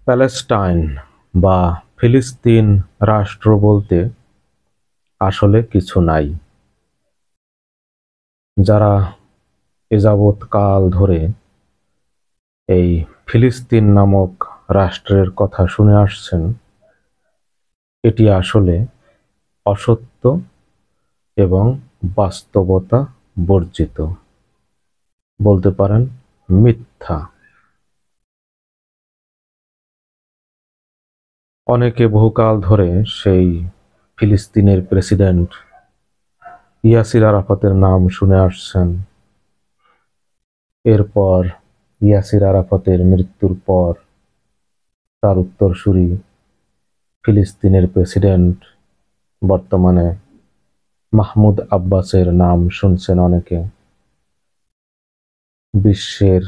Palestine বা ফিলিস্তিন রাষ্ট্র বলতে আসলে কিছু নাই। যারা এযাবৎ কাল ধরে এই ফিলিস্তিন নামক রাষ্ট্রের কথা শুনে আসছেন, এটি আসলে অসত্য এবং বাস্তবতা বর্জিত, বলতে পারেন মিথ্যা। অনেকে বহুকাল ধরে সেই ফিলিস্তিনের প্রেসিডেন্ট ইয়াসির আরাফাতের নাম শুনে আসছেন। এরপর ইয়াসির আরাফাতের মৃত্যুর পর তার উত্তরসূরি ফিলিস্তিনের প্রেসিডেন্ট বর্তমানে মাহমুদ আব্বাসের নাম শুনছেন অনেকে। বিশ্বের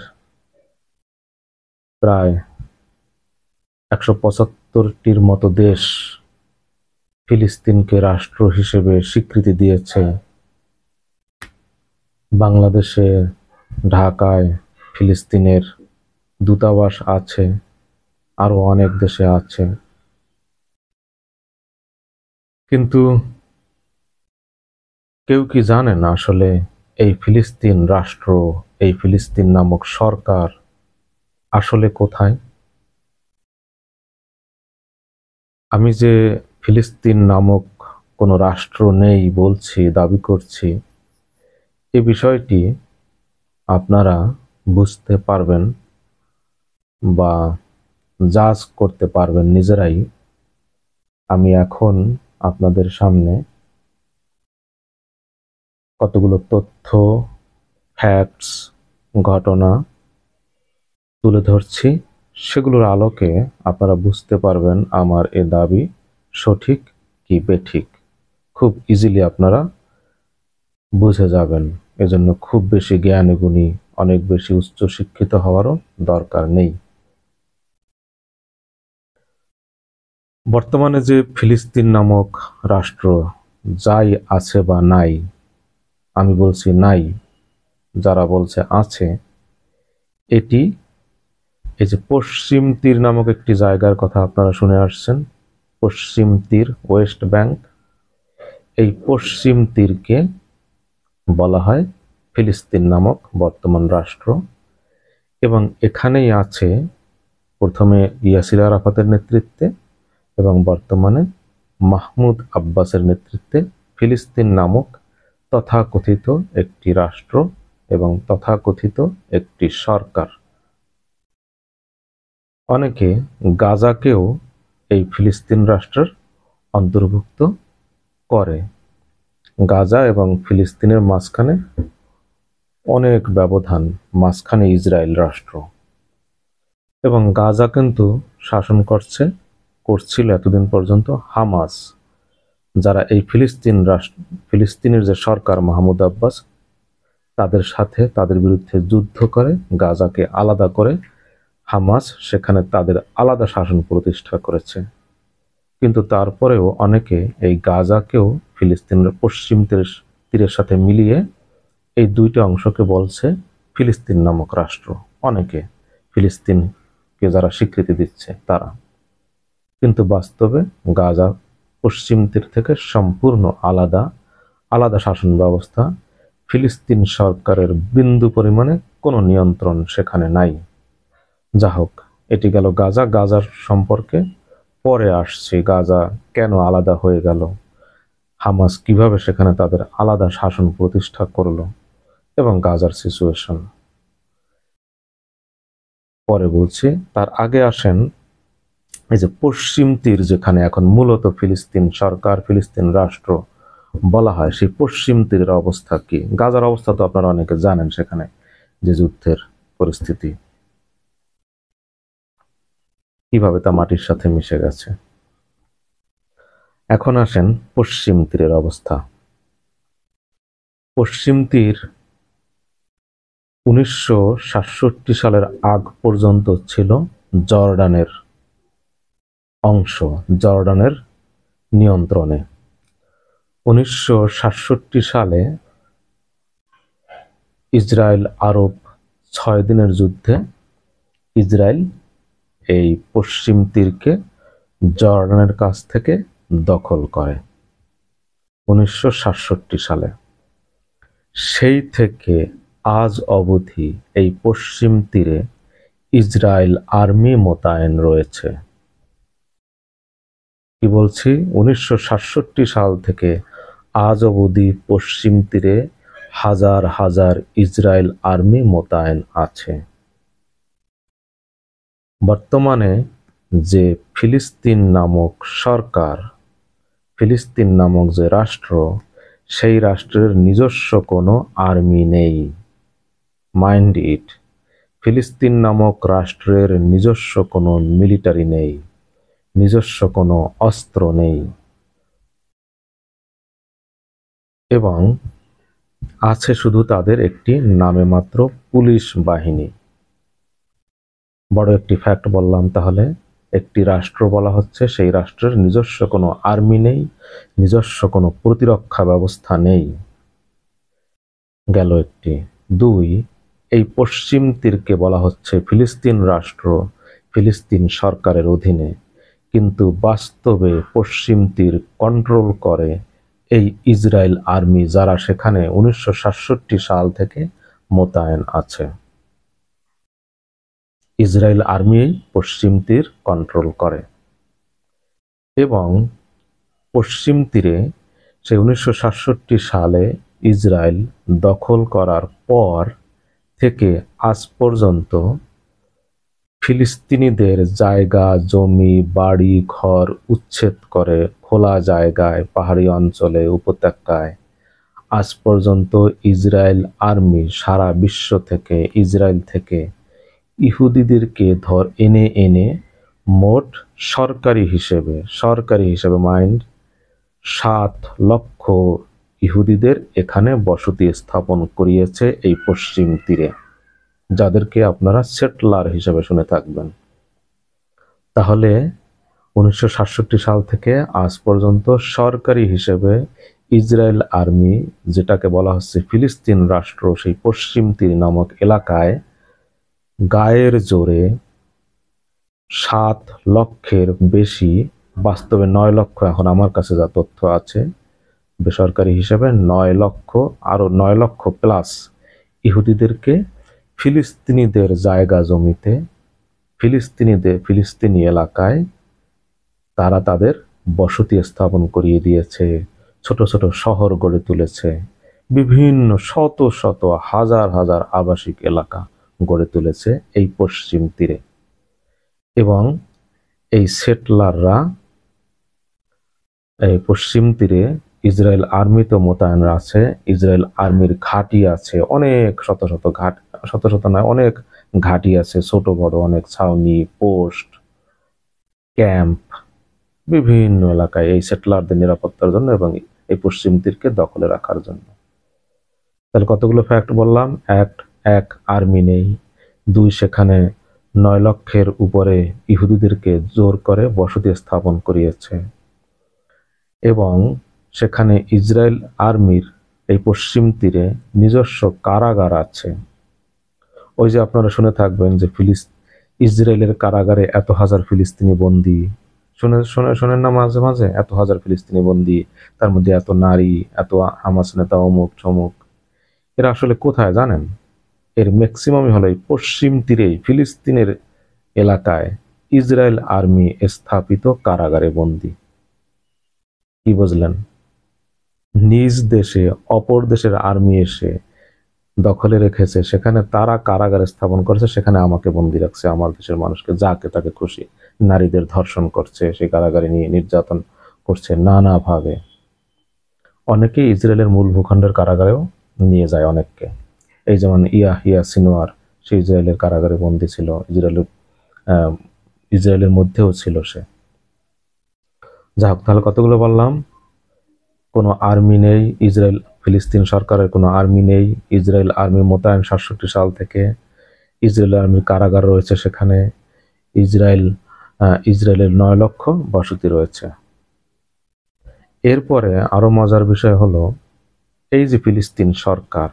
প্রায় 175টির মতো দেশ ফিলিস্তিনকে রাষ্ট্র হিসেবে স্বীকৃতি দিয়েছে। বাংলাদেশে ঢাকায় ফিলিস্তিনের দূতাবাস আছে, আরো অনেক দেশে আছে। কিন্তু কেউ কি জানেন আসলে এই ফিলিস্তিন রাষ্ট্র, এই ফিলিস্তিন নামক সরকার আসলে কোথায়? আমি যে ফিলিস্তিন নামক কোনো রাষ্ট্র নেই বলছি, দাবি করছি, এই বিষয়টি আপনারা বুঝতে পারবেন বা জাজ করতে পারবেন নিজেরাই। আমি এখন আপনাদের সামনে কতগুলো তথ্য, ফ্যাক্টস, ঘটনা তুলে ধরছি। সেগুলোর আলোকে আপনারা বুঝতে পারবেন আমার এ দাবি সঠিক কি বেঠিক। খুব ইজিলি আপনারা বুঝে যাবেন। এজন্য খুব বেশি জ্ঞানী গুণী, অনেক বেশি উচ্চ শিক্ষিত হওয়ারও দরকার নেই। বর্তমানে যে ফিলিস্তিন নামক রাষ্ট্র যাই আছে বা নাই, আমি বলছি নাই, যারা বলছে আছে, এটি এই যে পশ্চিম তীর নামক একটি জায়গার কথা আপনারা শুনে আসছেন, পশ্চিম তীর, ওয়েস্ট ব্যাংক। এই পশ্চিম তীরকে বলা হয় ফিলিস্তিন নামক বর্তমান রাষ্ট্র। এবং এখানেই আছে প্রথমে ইয়াসির আরাফাতের নেতৃত্বে এবং বর্তমানে মাহমুদ আব্বাসের নেতৃত্বে ফিলিস্তিন নামক তথাকথিত একটি রাষ্ট্র এবং তথাকথিত একটি সরকার। অনেকে গাজাকেও এই ফিলিস্তিন রাষ্ট্রের অন্তর্ভুক্ত করে। গাজা এবং ফিলিস্তিনের মাঝখানে অনেক ব্যবধান, মাঝখানে ইসরায়েল রাষ্ট্র। এবং গাজা কিন্তু শাসন করছিল এতদিন পর্যন্ত হামাস, যারা এই ফিলিস্তিনের যে সরকার মাহমুদ আব্বাস, তাদের সাথে তাদের বিরুদ্ধে যুদ্ধ করে গাজাকে আলাদা করে হামাস সেখানে তাদের আলাদা শাসন প্রতিষ্ঠা করেছে। কিন্তু তারপরেও অনেকে এই গাজাকেও ফিলিস্তিনের পশ্চিম তীরের সাথে মিলিয়ে এই দুইটা অংশকে বলছে ফিলিস্তিন নামক রাষ্ট্র। অনেকে ফিলিস্তিনকে যারা স্বীকৃতি দিচ্ছে তারা, কিন্তু বাস্তবে গাজা পশ্চিম তীর থেকে সম্পূর্ণ আলাদা, আলাদা শাসন ব্যবস্থা। ফিলিস্তিন সরকারের বিন্দু পরিমাণে কোনো নিয়ন্ত্রণ সেখানে নাই। যা হোক, এটি গেল গাজা। গাজার সম্পর্কে পরে আসছে, গাজা কেন আলাদা হয়ে গেল, হামাস কিভাবে সেখানে তাদের আলাদা শাসন প্রতিষ্ঠা করলো এবং গাজার সিচুয়েশন পরে বলছি। তার আগে আসেন এই যে পশ্চিম তীর, যেখানে এখন মূলত ফিলিস্তিন সরকার, ফিলিস্তিন রাষ্ট্র বলা হয়, সেই পশ্চিম তীরের অবস্থা কি? গাজার অবস্থা তো আপনারা অনেকে জানেন, সেখানে যে যুদ্ধের পরিস্থিতি, কিভাবে তা মাটির সাথে মিশে গেছে। এখন আসেন পশ্চিম তীরের অবস্থা। পশ্চিম তীর 1967 সালের আগ পর্যন্ত ছিল জর্ডানের অংশ, জর্ডানের নিয়ন্ত্রণে। 1967 সালে ইসরায়েল আরব 6 দিনের যুদ্ধে ইসরায়েল এই পশ্চিম তীরকে জর্ডানের কাছ থেকে দখল করে 1967 সালে। সেই থেকে আজ অবধি এই পশ্চিম তীরে ইসরায়েল আর্মি মোতায়েন রয়েছে। কি বলছি, 1967 সাল থেকে আজ অবধি পশ্চিম তীরে হাজার হাজার ইসরায়েল আর্মি মোতায়েন আছে। বর্তমানে যে ফিলিস্তিন নামক সরকার, ফিলিস্তিন নামক যে রাষ্ট্র, সেই রাষ্ট্রের নিজস্ব কোনো আর্মি নেই। মাইন্ড ইট, ফিলিস্তিন নামক রাষ্ট্রের নিজস্ব কোনো মিলিটারি নেই, নিজস্ব কোনো অস্ত্র নেই, এবং আছে শুধু তাদের একটি নামে মাত্র পুলিশ বাহিনী। বড় একটি ফ্যাক্ট বললাম তাহলে। একটি রাষ্ট্র বলা হচ্ছে, সেই রাষ্ট্রের নিজস্ব কোনো আর্মি নেই, নিজস্ব কোনো প্রতিরক্ষা ব্যবস্থা নেই, গেল একটি। দুই, এই পশ্চিম তীরকে বলা হচ্ছে ফিলিস্তিন রাষ্ট্র, ফিলিস্তিন সরকারের অধীনে, কিন্তু বাস্তবে পশ্চিম তীর কন্ট্রোল করে এই ইসরায়েল আর্মি, যারা সেখানে 1967 সাল থেকে মোতায়েন আছে। ইসরায়েল আর্মি পশ্চিম তীর কন্ট্রোল করে, এবং পশ্চিম তীরে সে 1967 সালে ইসরায়েল দখল করার পর থেকে আজ পর্যন্ত ফিলিস্তিনিদের জায়গা, জমি, বাড়ি ঘর উচ্ছেদ করে খোলা জায়গায়, পাহাড়ি অঞ্চলে, উপত্যকায় আজ পর্যন্ত ইসরায়েল আর্মি সারা বিশ্ব থেকে, ইসরায়েল থেকে ইহুদিদেরকে এনে এনে মোট সরকারি হিসেবে মাইন্ড 7 লক্ষ ইহুদিদের এখানে বসতি স্থাপন করিয়েছে এই পশ্চিম তীরে, যাদেরকে আপনারা সেটলার হিসেবে শুনে থাকবেন। তাহলে 1967 সাল থেকে আজ পর্যন্ত সরকারি হিসেবে ইসরায়েল আর্মি, যেটাকে বলা হচ্ছে ফিলিস্তিন রাষ্ট্র, সেই পশ্চিম তীর নামক এলাকায় গায়ের জোরে 7 লক্ষের বেশি, বাস্তবে 9 লক্ষ, এখন আমার কাছে যা তথ্য আছে বেসরকারি হিসেবে 9 লক্ষ, আরো 9 লক্ষ প্লাস ইহুদিদেরকে ফিলিস্তিনিদের জায়গা জমিতে, ফিলিস্তিনি এলাকায় তারা তাদের বসতি স্থাপন করিয়ে দিয়েছে, ছোট ছোট শহর গড়ে তুলেছে, বিভিন্ন শত শত হাজার হাজার আবাসিক এলাকা গড়ে তুলেছে এই পশ্চিম তীরে। এবং এই সেটলাররা এই পশ্চিম তীরে ইসরায়েল আর্মি তো মোতায়েন আছে, ইসরায়েল আর্মির ঘাঁটি আছে অনেক, শত শত ঘাঁটি, শত শত নয়, অনেক ঘাঁটি আছে, ছোট বড় অনেক ছাউনি, পোস্ট, ক্যাম্প বিভিন্ন এলাকায় এই সেটলারদের নিরাপত্তার জন্য এবং এই পশ্চিম তীরকে দখলে রাখার জন্য। তাহলে কতগুলো ফ্যাক্ট বললাম। এক, আর্মি নেই। 2, সেখানে 9 লক্ষের উপরে ইহুদিদেরকে জোর করে বসতি স্থাপন করিয়েছে, এবং সেখানে ইসরায়েল আর্মির এই পশ্চিম তীরে নিজস্ব কারাগার আছে। ওই যে আপনারা শুনে থাকবেন যে ইসরায়েলের কারাগারে এত হাজার ফিলিস্তিনি বন্দী, শোনেন না মাঝে মাঝে, এত হাজার ফিলিস্তিনি বন্দী, তার মধ্যে এত নারী, এত হামাস নেতা, অমুক চমুক। এরা আসলে কোথায় জানেন? এর ম্যাক্সিমামই হলো এই পশ্চিম তীরেই ফিলিস্তিনের এলাকায় ইসরায়েল আর্মি স্থাপিত কারাগারে বন্দী। কি বুঝলেন? নিজ দেশে অপর দেশের আর্মি এসে দখলে রেখেছে, সেখানে তারা কারাগার স্থাপন করেছে, সেখানে আমাকে বন্দী রাখছে, আমার দেশের মানুষকে যাকে তাকে খুশি, নারীদের ধর্ষণ করছে, সেই কারাগারে নিয়ে নির্যাতন করছে নানাভাবে। অনেকে ইসরায়েলের মূল ভূখণ্ডের কারাগারেও নিয়ে যায় অনেককে। এই যেমন ইয়াহিয়া সিনওয়ার, সে ইসরায়েলের কারাগারে বন্দী ছিল, ইসরায়েলের মধ্যেও ছিল সে। যাই হোক, তাহলে কতগুলো বললাম। কোনো আর্মি নেই, ইসরায়েল ফিলিস্তিন সরকারের কোনো আর্মি নেই, ইসরায়েল আর্মি মোতায়েন 67 সাল থেকে, ইসরায়েল আর্মির কারাগার রয়েছে সেখানে, ইসরায়েলের 9 লক্ষ বসতি রয়েছে। এরপরে আরো মজার বিষয় হলো, এই যে ফিলিস্তিন সরকার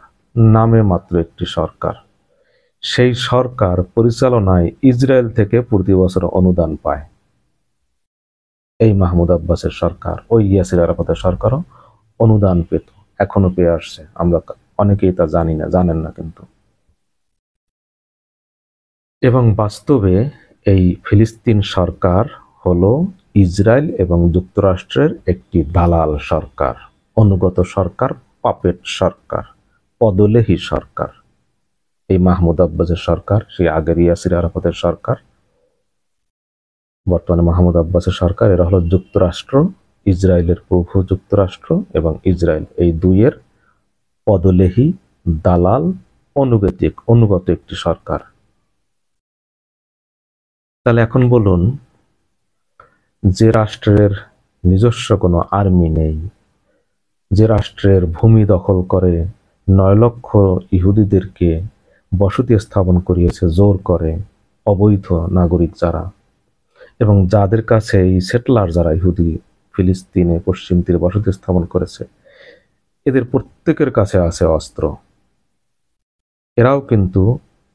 নামে মাত্র একটি সরকার, সেই সরকার পরিচালনায় ইসরায়েল থেকে প্রতি বছর অনুদান পায়। এই মাহমুদ আব্বাসের সরকার, ওই ইয়াসির আরাফাতের সরকারও অনুদান পেত, এখনো পেয়ে আসছে। আমরা অনেকেই তা জানি না, জানেন না কিন্তু। এবং বাস্তবে এই ফিলিস্তিন সরকার হলো ইসরায়েল এবং যুক্তরাষ্ট্রের একটি দালাল সরকার, অনুগত সরকার, পাপেট সরকার, পদলেহী সরকার। এই মাহমুদ আব্বাসের সরকার, সেই আগের ইয়াসির আরাফাতের সরকার, বর্তমানে মাহমুদ আব্বাসের সরকার, এরা হলো যুক্তরাষ্ট্র, ইসরায়েলের প্রভু যুক্তরাষ্ট্র এবং ইসরায়েল, এই দুইয়ের পদলেহী, দালাল, অনুগত একটি সরকার। তাহলে এখন বলুন, যে রাষ্ট্রের নিজস্ব কোনো আর্মি নেই, যে রাষ্ট্রের ভূমি দখল করে 9 লক্ষ ইহুদিদেরকে বসতি স্থাপন করিয়েছে জোর করে, অবৈধ নাগরিক যারা, এবং যাদের কাছে এই সেটলার যারা ইহুদি ফিলিস্তিনে পশ্চিম তীরে বসতি স্থাপন করেছে, এদের প্রত্যেকের কাছে আছে অস্ত্র। এরাও কিন্তু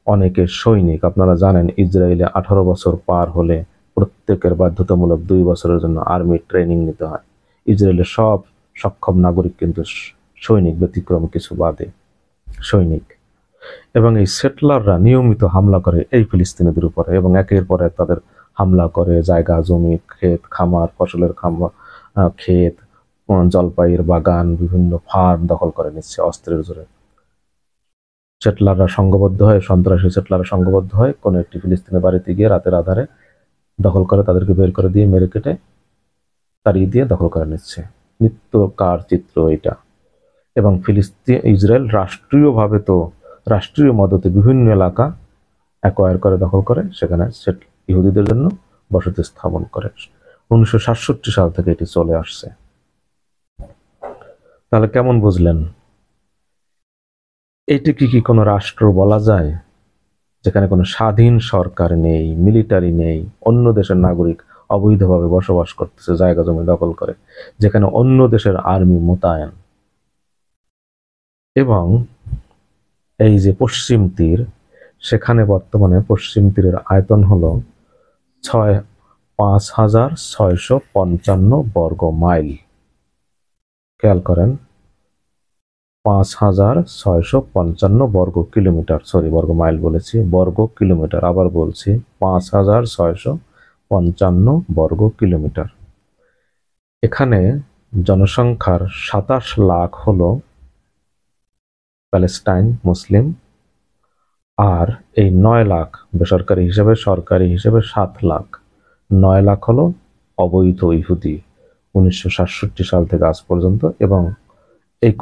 অনেকের সৈনিক। আপনারা জানেন ইসরায়েলে 18 বছর পার হলে প্রত্যেকের বাধ্যতামূলক 2 বছরের জন্য আর্মি ট্রেনিং নিতে হয়। ইসরায়েলের সব সক্ষম নাগরিক কিন্তু সৈনিক, ব্যতিক্রম কিছু বাদে সৈনিক। এবং এই সেটলাররা নিয়মিত হামলা করে এই ফিলিস্তিনিদের উপরে, এবং একের পর এক তাদের হামলা করে জায়গা জমি, ক্ষেত খামার, ফসলের খামার, ক্ষেত, জলপাইয়ের বাগান, বিভিন্ন ফার্ম দখল করে নিচ্ছে অস্ত্রের জোরে। সেটলাররা সংঘবদ্ধ হয়, সন্ত্রাসী সেটলাররা সংঘবদ্ধ হয়, কোনো একটি ফিলিস্তিনের বাড়িতে গিয়ে রাতের আধারে দখল করে, তাদেরকে বের করে দিয়ে মেরে কেটে তাড়িয়ে দিয়ে দখল করে নিচ্ছে। নিত্যকার চিত্র এটা। এবং ইসরায়েল রাষ্ট্রীয়ভাবে তো রাষ্ট্রীয় মদতে বিভিন্ন এলাকা অ্যাকোয়ার করে, দখল করে, সেখানে ইহুদিদের জন্য বসতি স্থাপন করে। 1967 সাল থেকে এটি চলে আসছে। তাহলে কেমন বুঝলেন? এইটি কি কোনো রাষ্ট্র বলা যায়, যেখানে কোনো স্বাধীন সরকার নেই, মিলিটারি নেই, অন্য দেশের নাগরিক অবৈধভাবে বসবাস করতেছে জায়গা জমি দখল করে, যেখানে অন্য দেশের আর্মি মোতায়েন? এবং এই যে পশ্চিম তীর, সেখানে বর্তমানে পশ্চিম তীরের আয়তন হলো 5,655 বর্গ মাইল। খেয়াল করেন, 5,655 বর্গ কিলোমিটার, সরি বর্গ মাইল বলেছি, বর্গ কিলোমিটার, আবার বলছি 5,655 বর্গ কিলোমিটার। এখানে জনসংখ্যার 27 লাখ হলো প্যালেস্টাইন মুসলিম, আর এই 9 লাখ বেসরকারি হিসেবে, সরকারি হিসেবে 7 লাখ, 9 লাখ হলো অবৈধ ইহুদি 1967 সাল থেকে আজ পর্যন্ত। এবং এই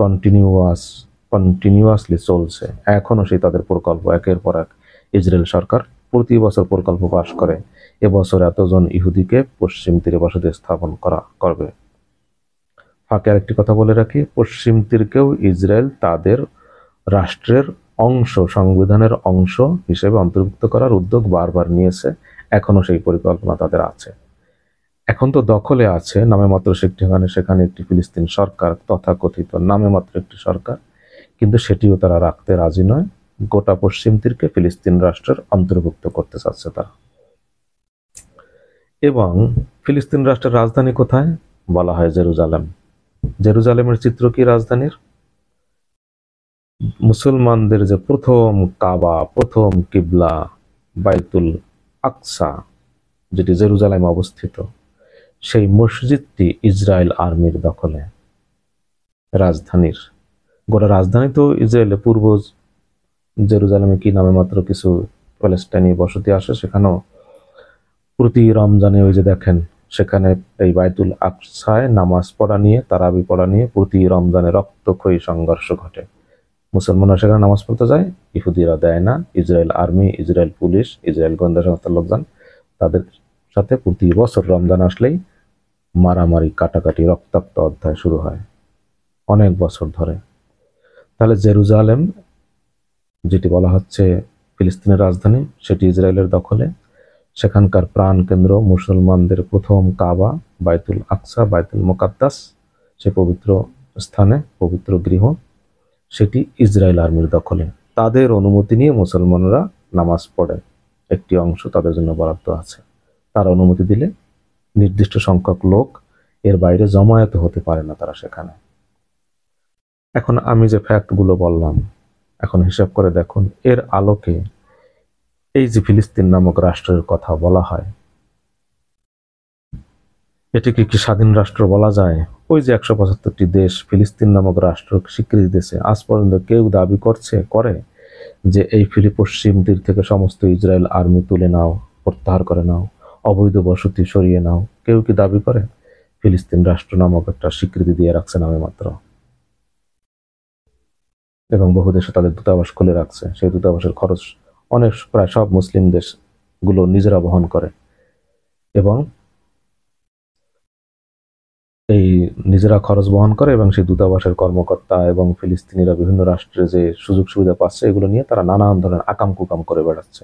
কন্টিনিউয়াসলি চলছে এখনো, সেই তাদের প্রকল্প একের পর এক। ইসরায়েল সরকার প্রতি বছর প্রকল্প পাশ করে, এবছর এতজন ইহুদিকে পশ্চিম তীরে বসতি স্থাপন করবে। ফাঁকে আরেকটি কথা বলে রাখি, পশ্চিম তীরকেও ইসরায়েল তাদের রাষ্ট্রের অংশ, সংবিধানের অংশ হিসেবে অন্তর্ভুক্ত করার উদ্যোগ বারবার নিয়েছে, এখনো সেই পরিকল্পনা তাদের আছে। এখন তো দখলে আছে নামে মাত্র সেখানে একটি ফিলিস্তিন সরকার, তথাকথিত নামে মাত্র একটি সরকার, কিন্তু সেটিও তারা রাখতে রাজি নয়। গোটা পশ্চিম তীরকে ফিলিস্তিন রাষ্ট্রের অন্তর্ভুক্ত করতে চাচ্ছে তারা। এবং ফিলিস্তিন রাষ্ট্রের রাজধানী কোথায়? বলা হয় জেরুজালেম। জেরুজালেমের চিত্র কি রাজধানীর? মুসলমানদের যে প্রথম কাবা, প্রথম কিবলা বাইতুল আকসা, যেটি জেরুজালেমে অবস্থিত, সেই মসজিদটি ইসরায়েল আর্মির দখলে। রাজধানীর গোটা রাজধানী তো ইসরায়েলে, পূর্ব জেরুজালেমে কি নামে মাত্র কিছু প্যালেস্টাইনি বসতি আসে, সেখানেও প্রতি রমজানে ওই যে দেখেন, সেখানে এই বাইতুল আকসায় নামাজ পড়া নিয়ে, তারাবি পড়া নিয়ে প্রতি রমজানে রক্তক্ষয়ী সংঘর্ষ ঘটে। মুসলমানরা সেখানে নামাজ পড়তে যায়, ইহুদিরা দেয় না। Israel army, Israel police, Israel গোয়েন্দা সংস্থার লোকজন তাদের সাথে প্রতি বছর রমজান আসলেই মারামারি, কাটাকাটি, রক্তাক্ত অধ্যায় শুরু হয় অনেক বছর ধরে। তাহলে জেরুজালেম, যেটি বলা হচ্ছে ফিলিস্তিনের রাজধানী, সেটি ইসরায়েলের দখলে। সেখানকার প্রাণ কেন্দ্র, মুসলমানদের প্রথম কাবা, বাইতুল আকসা, বাইতুল মুকাদ্দাস, সে পবিত্র স্থানে, পবিত্র গৃহ, সেটি ইসরায়েল আর্মির দখলে। তাদের অনুমতি নিয়ে মুসলমানরা নামাজ পড়ে একটি অংশ তাদের জন্য বরাদ্দ আছে। তারা অনুমতি দিলে নির্দিষ্ট সংখ্যক লোক, এর বাইরে জমায়েত হতে পারে না তারা সেখানে। এখন আমি যে ফ্যাক্টগুলো বললাম, এখন হিসাব করে দেখুন এর আলোকে এই যে ফিলিস্তিন নামক রাষ্ট্রের কথা বলা হয়, এটিকে কি স্বাধীন রাষ্ট্র বলা যায়? ওই যে 175টি দেশ ফিলিস্তিন নামক রাষ্ট্র স্বীকৃতি দিয়েছে, আজ পর্যন্ত কেউ দাবি করে যে এই পশ্চিম তীর থেকে সমস্ত ইসরায়েল আর্মি তুলে নাও, প্রত্যাহার করে নাও, অবৈধ বসতি সরিয়ে নাও? কেউ কি দাবি করে? ফিলিস্তিন রাষ্ট্র নামক একটা স্বীকৃতি দিয়ে রাখছে নামে মাত্র, এবং বহু দেশে তাদের দূতাবাস খুলে রাখছে। সেই দূতাবাসের খরচ প্রায় সব মুসলিম দেশগুলো নিজেরা বহন করে, এবং এই নিজেরা খরচ বহন করে, এবং সেই দূতাবাসের কর্মকর্তা এবং ফিলিস্তিনিরা বিভিন্ন রাষ্ট্রে যে সুযোগ সুবিধা পাচ্ছে এগুলো নিয়ে তারা নানান ধরনের আকাম কুকাম করে বেড়াচ্ছে।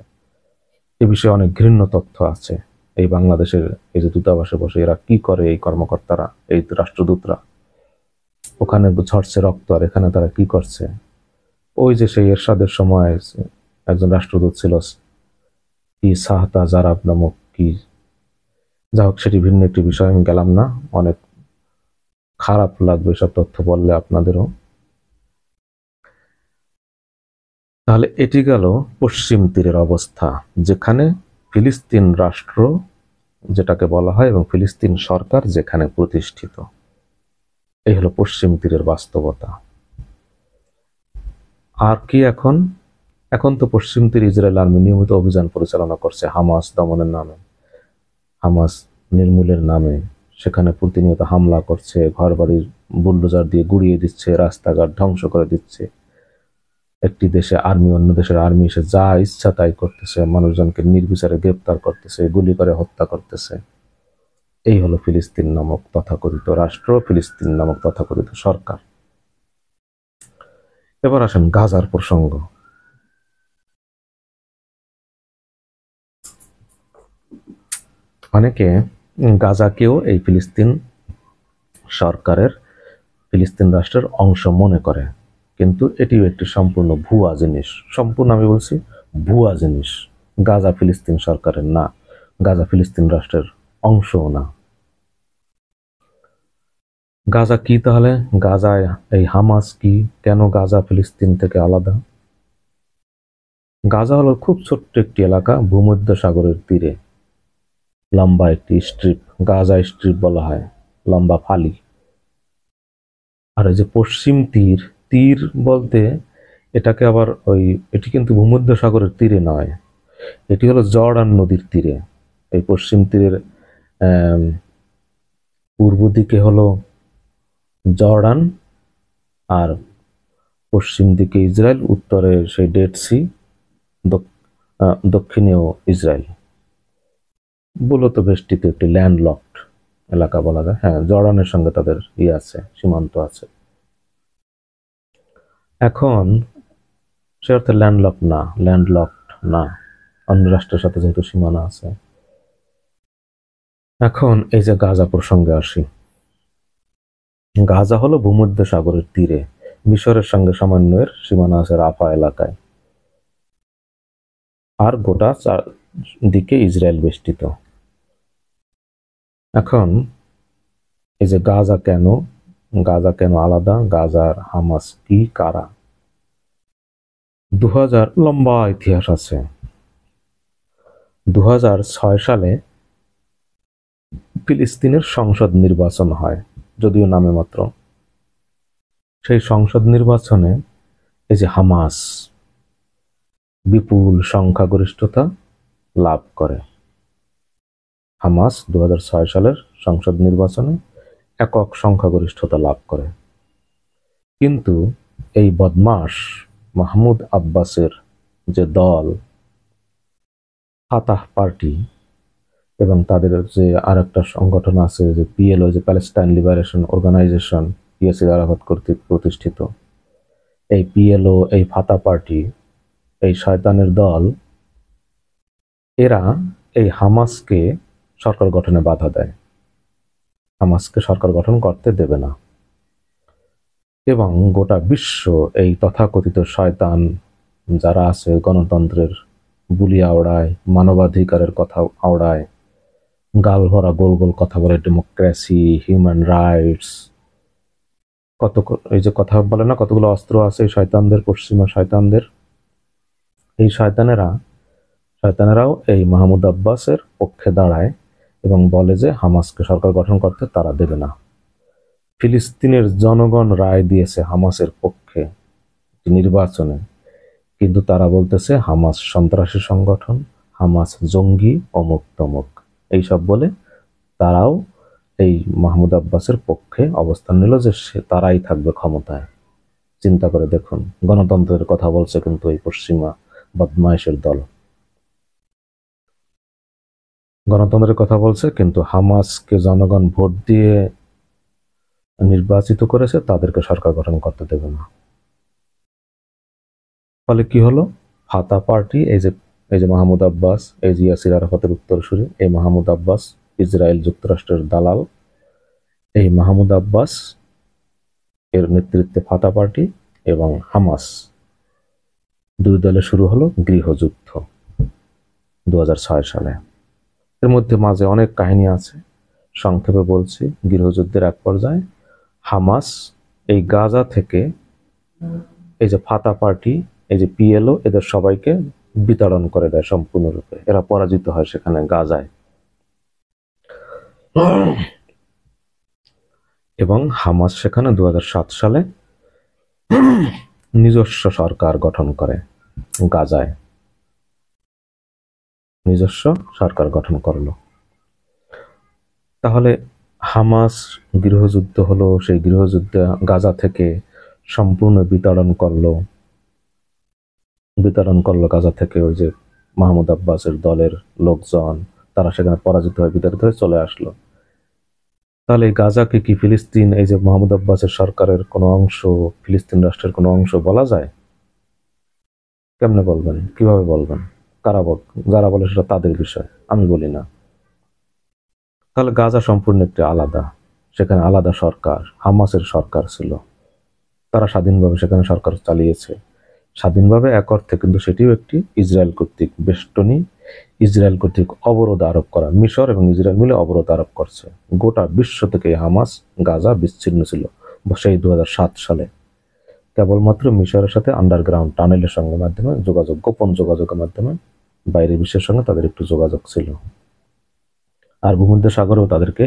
এ বিষয়ে অনেক ঘৃণ্য তথ্য আছে। এই বাংলাদেশের এই যে দূতাবাসে বসে এরা কি করে, এই কর্মকর্তারা, এই রাষ্ট্রদূতরা, ওখানে ঝরছে রক্ত, আর এখানে তারা কি করছে। ওই যে সেই এরশাদের সময় একজন রাষ্ট্রদূত ছিল, কি সাহতা জারাব নামক কি, যা হোক সেটি ভিন্ন একটি বিষয়, আমি গেলাম না। অনেক খারাপ লাগবে সব তথ্য বললে আপনাদেরও। তাহলে এটি গেল পশ্চিম তীরের অবস্থা, যেখানে ফিলিস্তিন রাষ্ট্র যেটাকে বলা হয় এবং ফিলিস্তিন সরকার যেখানে প্রতিষ্ঠিত। এই হলো পশ্চিম তীরের বাস্তবতা। আর কি এখন? এখন তো পশ্চিম তীর ইসরায়েল আর্মি নিয়মিত অভিযান পরিচালনা করছে হামাস দমনের নামে, হামাস নির্মূলের নামে। সেখানে প্রতিনিয়ত হামলা করছে, ঘরবাড়ি বুলডোজার দিয়ে গুড়িয়ে দিচ্ছে, রাস্তাঘাট ধ্বংস করে দিচ্ছে। একটি দেশে আর্মি অন্য দেশের আর্মি এসে যা ইচ্ছা তাই করতেছে, মানুষজনকে নির্বিচারে গ্রেপ্তার করতেছে, গুলি করে হত্যা করতেছে। এই হলো ফিলিস্তিন নামক তথাকথিত রাষ্ট্র, ফিলিস্তিন নামক তথাকথিত সরকার। এবার আসেন গাজার প্রসঙ্গ। অনেকে গাজাকেও এই ফিলিস্তিন সরকারের, ফিলিস্তিন রাষ্ট্রের অংশ মনে করে, কিন্তু এটিও একটি সম্পূর্ণ ভুয়া জিনিস। সম্পূর্ণ আমি বলছি ভুয়া জিনিস। গাজা ফিলিস্তিন সরকারের না, গাজা ফিলিস্তিন রাষ্ট্রের অংশও না। গাজা কি তাহলে? গাজায় এই হামাস কি? কেন গাজা ফিলিস্তিন থেকে আলাদা? গাজা হলো খুব ছোট্ট একটি এলাকা, ভূমধ্য সাগরের তীরে লম্বা একটি স্ট্রিপ, গাজা স্ট্রিপ বলা হয়, লম্বা ফালি। আর এই যে পশ্চিম তীর, তীর বলতে এটাকে আবার এটি কিন্তু ভূমধ্য সাগরের তীরে নয়, এটি হলো জর্ডান নদীর তীরে। এই পশ্চিম তীরের পূর্ব দিকে হলো জর্ডান, আর পশ্চিম দিকে ইসরায়েল, উত্তরে সেই ডেড সি, দক্ষিণেও ইসরায়েল। মূলত বেষ্টিত একটি ল্যান্ডলকড এলাকা বলা যায়। হ্যাঁ, জর্ডানের সঙ্গে তাদের আছে, সীমান্ত আছে। এখন সে অর্থে ল্যান্ডলকড না, অন্য রাষ্ট্রের সাথে যেহেতু সীমানা আছে। এখন এই যে গাজা প্রসঙ্গে আসি। গাজা হলো ভূমধ্য সাগরের তীরে, মিশরের সঙ্গে সামান্যের সীমানা আছে রাফা এলাকায়, আর গোটা দিকে ইসরায়েল বেষ্টিত। এখন এই যে গাজা কেন আলাদা? গাজার হামাস কি, কারা? 2000 লম্বা ইতিহাস আছে। 2006 সালে ফিলিস্তিনের সংসদ নির্বাচন হয়, যদিও নামে মাত্র। সেই সংসদ নির্বাচনে এই যে হামাস বিপুল সংখ্যাগরিষ্ঠতা লাভ করে। হামাস 2006 সালের সংসদ নির্বাচনে একক সংখ্যাগরিষ্ঠতা লাভ করে। কিন্তু এই বদমাশ মাহমুদ আব্বাসের যে দল ফাতাহ পার্টি, এবং তাদের যে আর একটা সংগঠন আছে যে পিএলও, যে Palestine Liberation Organization, Yasser Arafat কর্তৃক প্রতিষ্ঠিত, এই পিএলও, এই ফাতাহ পার্টি, এই শয়তানের দল, এরা এই হামাসকে সরকার গঠনে বাধা দেয়, হামাসকে সরকার গঠন করতে দেবে না। এবং গোটা বিশ্ব এই তথাকথিত শয়তান যারা আছে গণতন্ত্রের বুলি আওড়ায়, মানবাধিকারের কথা আওড়ায়, গাল ভরা গোল গোল কথা বলে, ডেমোক্রেসি, হিউম্যান রাইটস, কত এই যে কথা বলে না, কতগুলো অস্ত্র আছে এই শয়তানদের, পশ্চিমা শয়তানদের। এই শয়তানেরাও এই মাহমুদ আব্বাসের পক্ষে দাঁড়ায় এবং বলে যে হামাসকে সরকার গঠন করতে তারা দেবে না। ফিলিস্তিনের জনগণ রায় দিয়েছে হামাসের পক্ষে নির্বাচনে, কিন্তু তারা বলতেছে হামাস সন্ত্রাসী সংগঠন, হামাস জঙ্গি, অমুক তমুক এইসব বলে তারাও এই মাহমুদ আব্বাসের পক্ষে অবস্থান নিল যে তারাই থাকবে ক্ষমতায়। চিন্তা করে দেখুন, গণতন্ত্রের কথা বলছে কিন্তু এই পশ্চিমা বদমাইশের দল। গণতন্ত্রের কথা বলছে কিন্তু হামাসকে জনগণ ভোট দিয়ে নির্বাচিত করেছে, তাদেরকে সরকার গঠন করতে দেবে না। ফলে কি হলো, ফাতা পার্টি, এই যে মাহমুদ আব্বাস, এই যে ইয়াসির আরাফাতের উত্তরসূরি, এই মাহমুদ আব্বাস ইসরায়েল যুক্তরাষ্ট্রের দালাল, এই মাহমুদ আব্বাস এর নেতৃত্বে ফাতা পার্টি এবং হামাস দুই দলে শুরু হলো গৃহযুদ্ধ 2006 সালে। এর মধ্যে মাঝে অনেক কাহিনী আছে, সংক্ষেপে বলছি। গৃহযুদ্ধের এক পর্যায়ে হামাস এই গাজা থেকে এই যে ফাতা পার্টি, এই যে পিএলও, এদের সবাইকে বিতাড়ন করে দেয় সম্পূর্ণরূপে। এরা পরাজিত হয় সেখানে গাজায়, এবং হামাস সেখানে 2007 সালে নিজস্ব সরকার গঠন করে, গাজায় নিজস্ব সরকার গঠন করলো। তাহলে হামাস গৃহযুদ্ধ হলো, সেই গৃহযুদ্ধে গাজা থেকে সম্পূর্ণ বিতাড়ন করলো গাজা থেকে ওই যে মাহমুদ আব্বাসের দলের লোকজন, তারা সেখানে পরাজিত হয়ে বিতাড়িত হয়ে চলে আসলো। তাহলে এই গাজাকে কি ফিলিস্তিন, এই যে মাহমুদ আব্বাসের সরকারের কোনো অংশ, ফিলিস্তিন রাষ্ট্রের কোনো অংশ বলা যায়? কেমনে বলবেন, কিভাবে বলবেন? কারা যারা বলে সেটা তাদের বিষয়, আমি বলি না। তাহলে গাজা সম্পূর্ণ একটি আলাদা, সেখানে আলাদা সরকার, হামাসের সরকার ছিল, তারা স্বাধীনভাবে সেখানে সরকার চালিয়েছে, স্বাধীনভাবে এক অর্থে, কিন্তু সেটিও একটি ইসরায়েল কর্তৃক বেষ্টনী, ইসরায়েল কর্তৃক অবরোধ আরোপ করা, মিশর এবং ইসরায়েল মিলে অবরোধ আরোপ করছে। গোটা বিশ্ব থেকে হামাস গাজা বিচ্ছিন্ন ছিল সেই 2007 সালে। কেবলমাত্র মিশরের সাথে আন্ডারগ্রাউন্ড টানেলের সঙ্গে মাধ্যমে যোগাযোগ, গোপন যোগাযোগের মাধ্যমে বাইরের বিশ্বের সঙ্গে তাদের একটু যোগাযোগ ছিল। আর ভূমধ্য সাগরেও তাদেরকে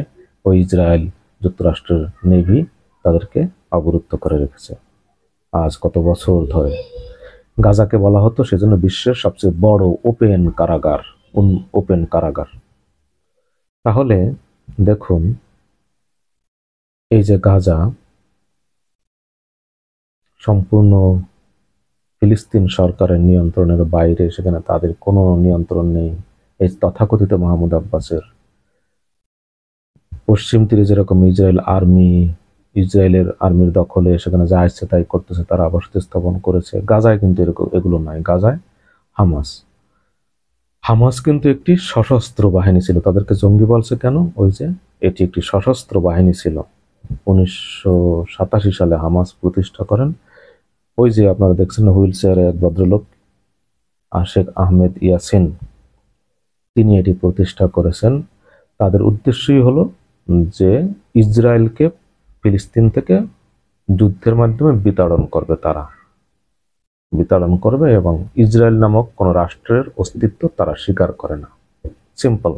ওই ইসরায়েল যুক্তরাষ্ট্রের নেভি তাদেরকে অবরুদ্ধ করে রেখেছে আজ কত বছর ধরে। গাজাকে বলা হতো সেজন্য বিশ্বের সবচেয়ে বড় ওপেন কারাগার। তাহলে দেখুন, এই যে গাজা সম্পূর্ণ ফিলিস্তিন সরকারের নিয়ন্ত্রণের বাইরে, সেখানে তাদের কোনো নিয়ন্ত্রণ নেই। এই তথাকথিত মাহমুদ আব্বাসের পশ্চিম তীরে যেরকম ইসরায়েলের আর্মির দখলে, সেখানে যা ইচ্ছে তাই করতেছে, তারা বসতি স্থাপন করেছে। গাজায় কিন্তু এগুলো নাই। গাজায় হামাস কিন্তু একটি সশস্ত্র বাহিনী ছিল। তাদেরকে জঙ্গি বলছে কেন? ওই যে এটি একটি সশস্ত্র বাহিনী ছিল। 1987 সালে হামাস প্রতিষ্ঠা করেন। ওই যে আপনারা দেখছেন না, হুইল চেয়ারে এক ভদ্রলোক, আশেক আহমেদ ইয়াসিন, তিনি এটি প্রতিষ্ঠা করেছেন। তাদের উদ্দেশ্যই হলো যে ইসরায়েলকে ফিলিস্তিন থেকে যুদ্ধের মাধ্যমে বিতাড়ন করবে, এবং ইসরায়েল নামক কোন রাষ্ট্রের অস্তিত্ব তারা স্বীকার করে না। সিম্পল,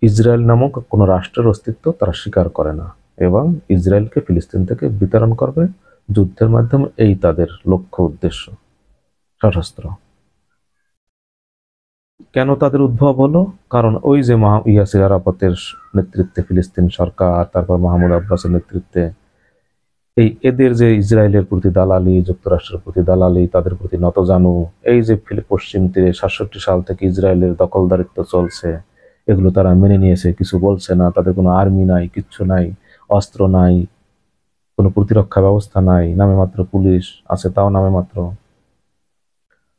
ইসরায়েল নামক কোন রাষ্ট্রের অস্তিত্ব তারা স্বীকার করে না, এবং ইসরায়েলকে ফিলিস্তিন থেকে বিতাড়ন করবে যুদ্ধের মাধ্যমে। এই তাদের লক্ষ্য উদ্দেশ্য সশস্ত্র। কেন তাদের উদ্ভব হলো? কারণ ওই যে ইয়াসির আরাফাতের নেতৃত্বে ফিলিস্তিন সরকার, তারপর মাহমুদ আব্বাসের নেতৃত্বে এদের যে ইসরায়েলের প্রতি দালালি, যুক্তরাষ্ট্রের প্রতি দালালি, তাদের প্রতি নতজানু, এই যে পশ্চিম তীরে 67 সাল থেকে ইসরায়েলের দখলদারিত্ব চলছে, এগুলো তারা মেনে নিয়েছে, কিছু বলছে না। তাদের কোনো আর্মি নাই, কিচ্ছু নাই, অস্ত্র নাই, কোনো প্রতিরক্ষা ব্যবস্থা নাই, নামে মাত্র পুলিশ আছে, তাও নামে মাত্র।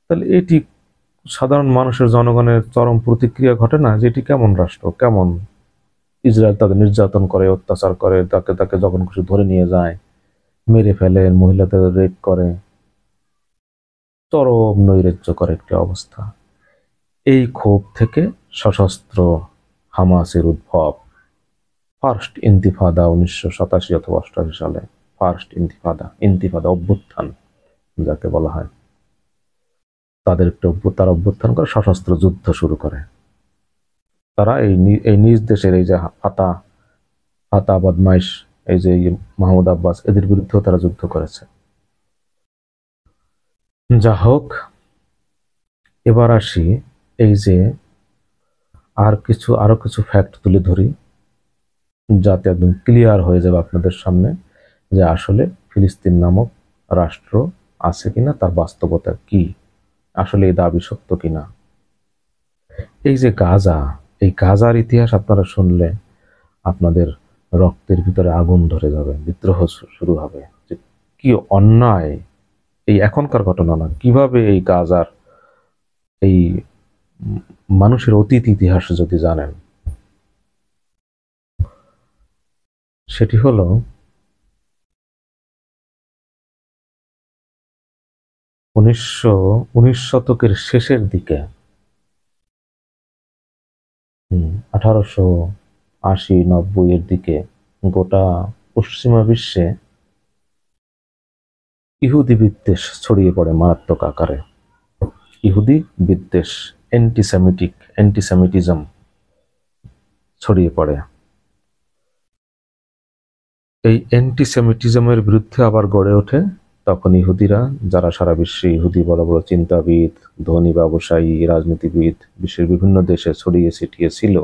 তাহলে এটি সাধারণ মানুষের, জনগণের চরম প্রতিক্রিয়া ঘটে না, যে এটি কেমন রাষ্ট্র, কেমন ইসরায়েল তাদের নির্যাতন করে, অত্যাচার করে, তাকে যখন খুশি ধরে নিয়ে যায়, মেরে ফেলে, মহিলাদের রেপ করে, চরম নৈরাজ্যকর একটি অবস্থা। এই ক্ষোভ থেকে সশস্ত্র হামাসের উদ্ভব। ফার্স্ট ইন্তিফাদা 1987 অথবা 88 সালে ফার্স্ট ইন্তিফাদা অভ্যুত্থান যাকে বলা হয়, তারা অভ্যুত্থান করে সশস্ত্র যুদ্ধ শুরু করে। তারা এই নিজ দেশের এই যে ফাতা বদমাইশ, এই যে মাহমুদ আব্বাস, এদের বিরুদ্ধেও তারা যুদ্ধ করেছে। যা হোক, এবার আসি এই যে আরো কিছু ফ্যাক্ট তুলে ধরি, যাতে একদম ক্লিয়ার হয়ে যাবে আপনাদের সামনে যে আসলে ফিলিস্তিন নামক রাষ্ট্র আছে কিনা, তার বাস্তবতা কি, আসলে এই দাবি সত্য কিনা। এই যে এই গাজার ইতিহাস আপনারা শুনলে আপনাদের রক্তের ভিতরে আগুন ধরে যাবে, বিদ্রোহ শুরু হবে যে কি অন্যায়। এই এখনকার ঘটনা না, কিভাবে এই গাজার এই মানুষের অতীত ইতিহাস যদি জানেন, সেটি হলো 19 শতকের শেষের দিকে 1880-90 এর দিকে গোটা পশ্চিমা বিশ্বে ইহুদি বিদ্বেষ ছড়িয়ে পড়ে মারাত্মক আকারে। ইহুদি বিদ্বেষ, অ্যান্টিসেমিটিজম ছড়িয়ে পড়ে। এই অ্যান্টিসেমিটিজমের বিরুদ্ধে আবার গড়ে ওঠে তখন ইহুদিরা, যারা সারা বিশ্বে ইহুদি বড় বড় চিন্তাবিদ, ধনী ব্যবসায়ী, রাজনীতিবিদ বিশ্বের বিভিন্ন দেশে ছড়িয়ে ছিটিয়ে ছিল।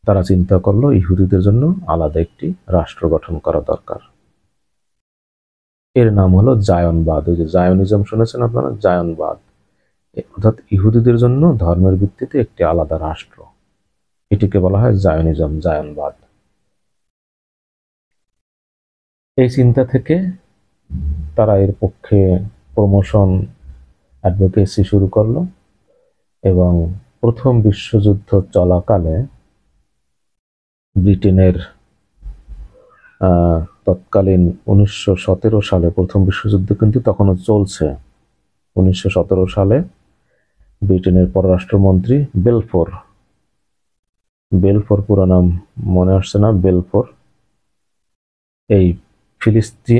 তারা চিন্তা করলো ইহুদিদের জন্য আলাদা একটি রাষ্ট্র গঠন করা দরকার। এর নাম হলো জায়নবাদ। ওই যে জায়নিজম শুনেছেন আপনারা, জায়নবাদ, অর্থাৎ ইহুদিদের জন্য ধর্মের ভিত্তিতে একটি আলাদা রাষ্ট্র, এটিকে বলা হয় জায়নিজম, জায়নবাদ। এই চিন্তা থেকে তারা এর পক্ষে প্রমোশন, অ্যাডভোকেসি শুরু করলো এবং প্রথম বিশ্বযুদ্ধ চলাকালে ব্রিটেনের তৎকালীন 1917 সালে প্রথম বিশ্বযুদ্ধ কিন্তু তখনও চলছে। 1917 সালে ব্রিটেনের পররাষ্ট্রমন্ত্রী বেলফোর, পুরো নাম মনে আসছে না, বেলফোর, এই ফিলিস্তিন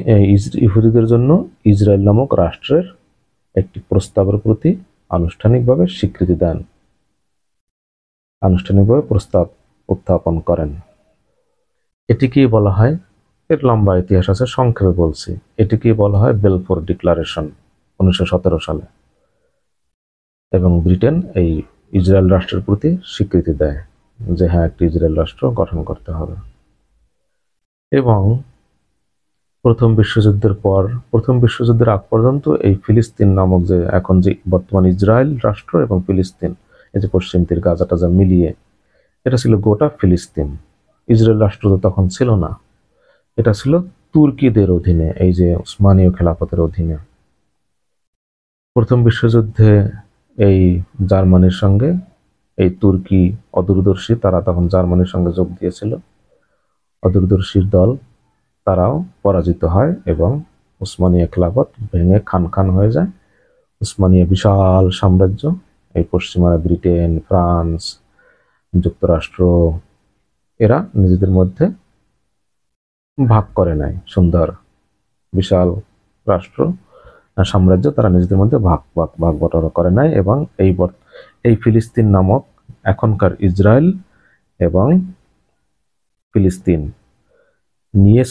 ইহুদিদের জন্য ইসরায়েল নামক রাষ্ট্রের একটি প্রস্তাবের প্রতি আনুষ্ঠানিকভাবে স্বীকৃতি দেন, আনুষ্ঠানিকভাবে প্রস্তাব উত্থাপন করেন। এটিকেই বলা হয়, এর লম্বা ইতিহাস আছে, সংক্ষেপে বলছি, এটিকেই বলা হয় বেলফোর ডিক্লারেশন 1917 সালে। এবং ব্রিটেন এই ইসরায়েল রাষ্ট্রের প্রতি স্বীকৃতি দেয় যে হ্যাঁ, একটি ইসরায়েল রাষ্ট্র গঠন করতে হবে। এবং প্রথম বিশ্বযুদ্ধের আগ পর্যন্ত এই ফিলিস্তিন নামক যে এখন যে বর্তমান ইসরায়েল রাষ্ট্র এবং ফিলিস্তিন, এই যে পশ্চিম তীর গাজা টাজা মিলিয়ে, এটা ছিল গোটা ফিলিস্তিন। ইসরায়েল রাষ্ট্র তো তখন ছিল না, এটা ছিল তুর্কিদের অধীনে, এই যে উসমানীয় খেলাফতের অধীনে। প্রথম বিশ্বযুদ্ধে এই জার্মানির সঙ্গে এই তুর্কি অদূরদর্শী, তারা তখন জার্মানির সঙ্গে যোগ দিয়েছিল, অদূরদর্শীর দল, তারাও পরাজিত হয় এবং উসমানীয় খেলাফত ভেঙে খান হয়ে যায়। উসমানীয় বিশাল সাম্রাজ্য, এই পশ্চিমারা ব্রিটেন, ফ্রান্স, যুক্তরাষ্ট্র, এরা নিজেদের মধ্যে ভাগ করে নেয়। সুন্দর বিশাল রাষ্ট্র সাম্রাজ্য তারা নিজেদের মধ্যে ভাগ বটরা করে নেয় এবং এই ফিলিস্তিন নামক এখনকার ইসরায়েল এবং ফিলিস্তিন নিয়ে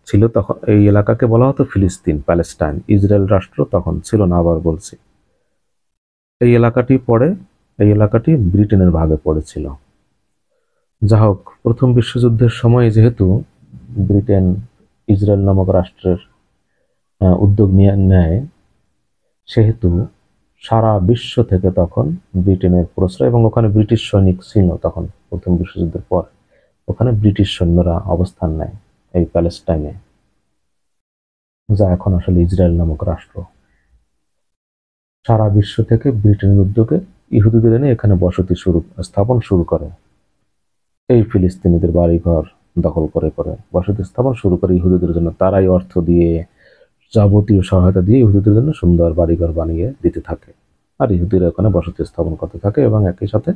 ছিল। তখন এই এলাকাকে বলা হতো ফিলিস্তিন, প্যালেস্টাইন। ইসরায়েল রাষ্ট্র তখন ছিল না, আবার বলছি। এই এলাকাটি ব্রিটেনের ভাগে পড়েছিল। যা হোক, প্রথম বিশ্বযুদ্ধের সময় যেহেতু ব্রিটেন ইসরায়েল নামক রাষ্ট্রের উদ্যোগ নেয়, সেহেতু সারা বিশ্ব থেকে তখন ব্রিটেনের প্রশ্রয়, এবং ওখানে ব্রিটিশ সৈনিক ছিল তখন, প্রথম বিশ্বযুদ্ধের পর ওখানে ব্রিটিশ সৈন্যরা অবস্থান নেয় এই প্যালেস্টাইনে, যা এখন আসলে ইসরায়েল নামক রাষ্ট্র। সারা বিশ্ব থেকে ব্রিটেনের উদ্যোগে ইহুদিদের এনে এখানে বসতি স্থাপন শুরু করে। এই ফিলিস্তিনিদের বাড়িঘর দখল করে বসতি স্থাপন শুরু করে ইহুদিদের জন্য। তারাই অর্থ দিয়ে, যাবতীয় সহায়তা দিয়ে ইহুদিদের জন্য সুন্দর বাড়িঘর বানিয়ে দিতে থাকে। আর ইহুদিরা ওখানে বসতি স্থাপন করতে থাকে এবং একই সাথে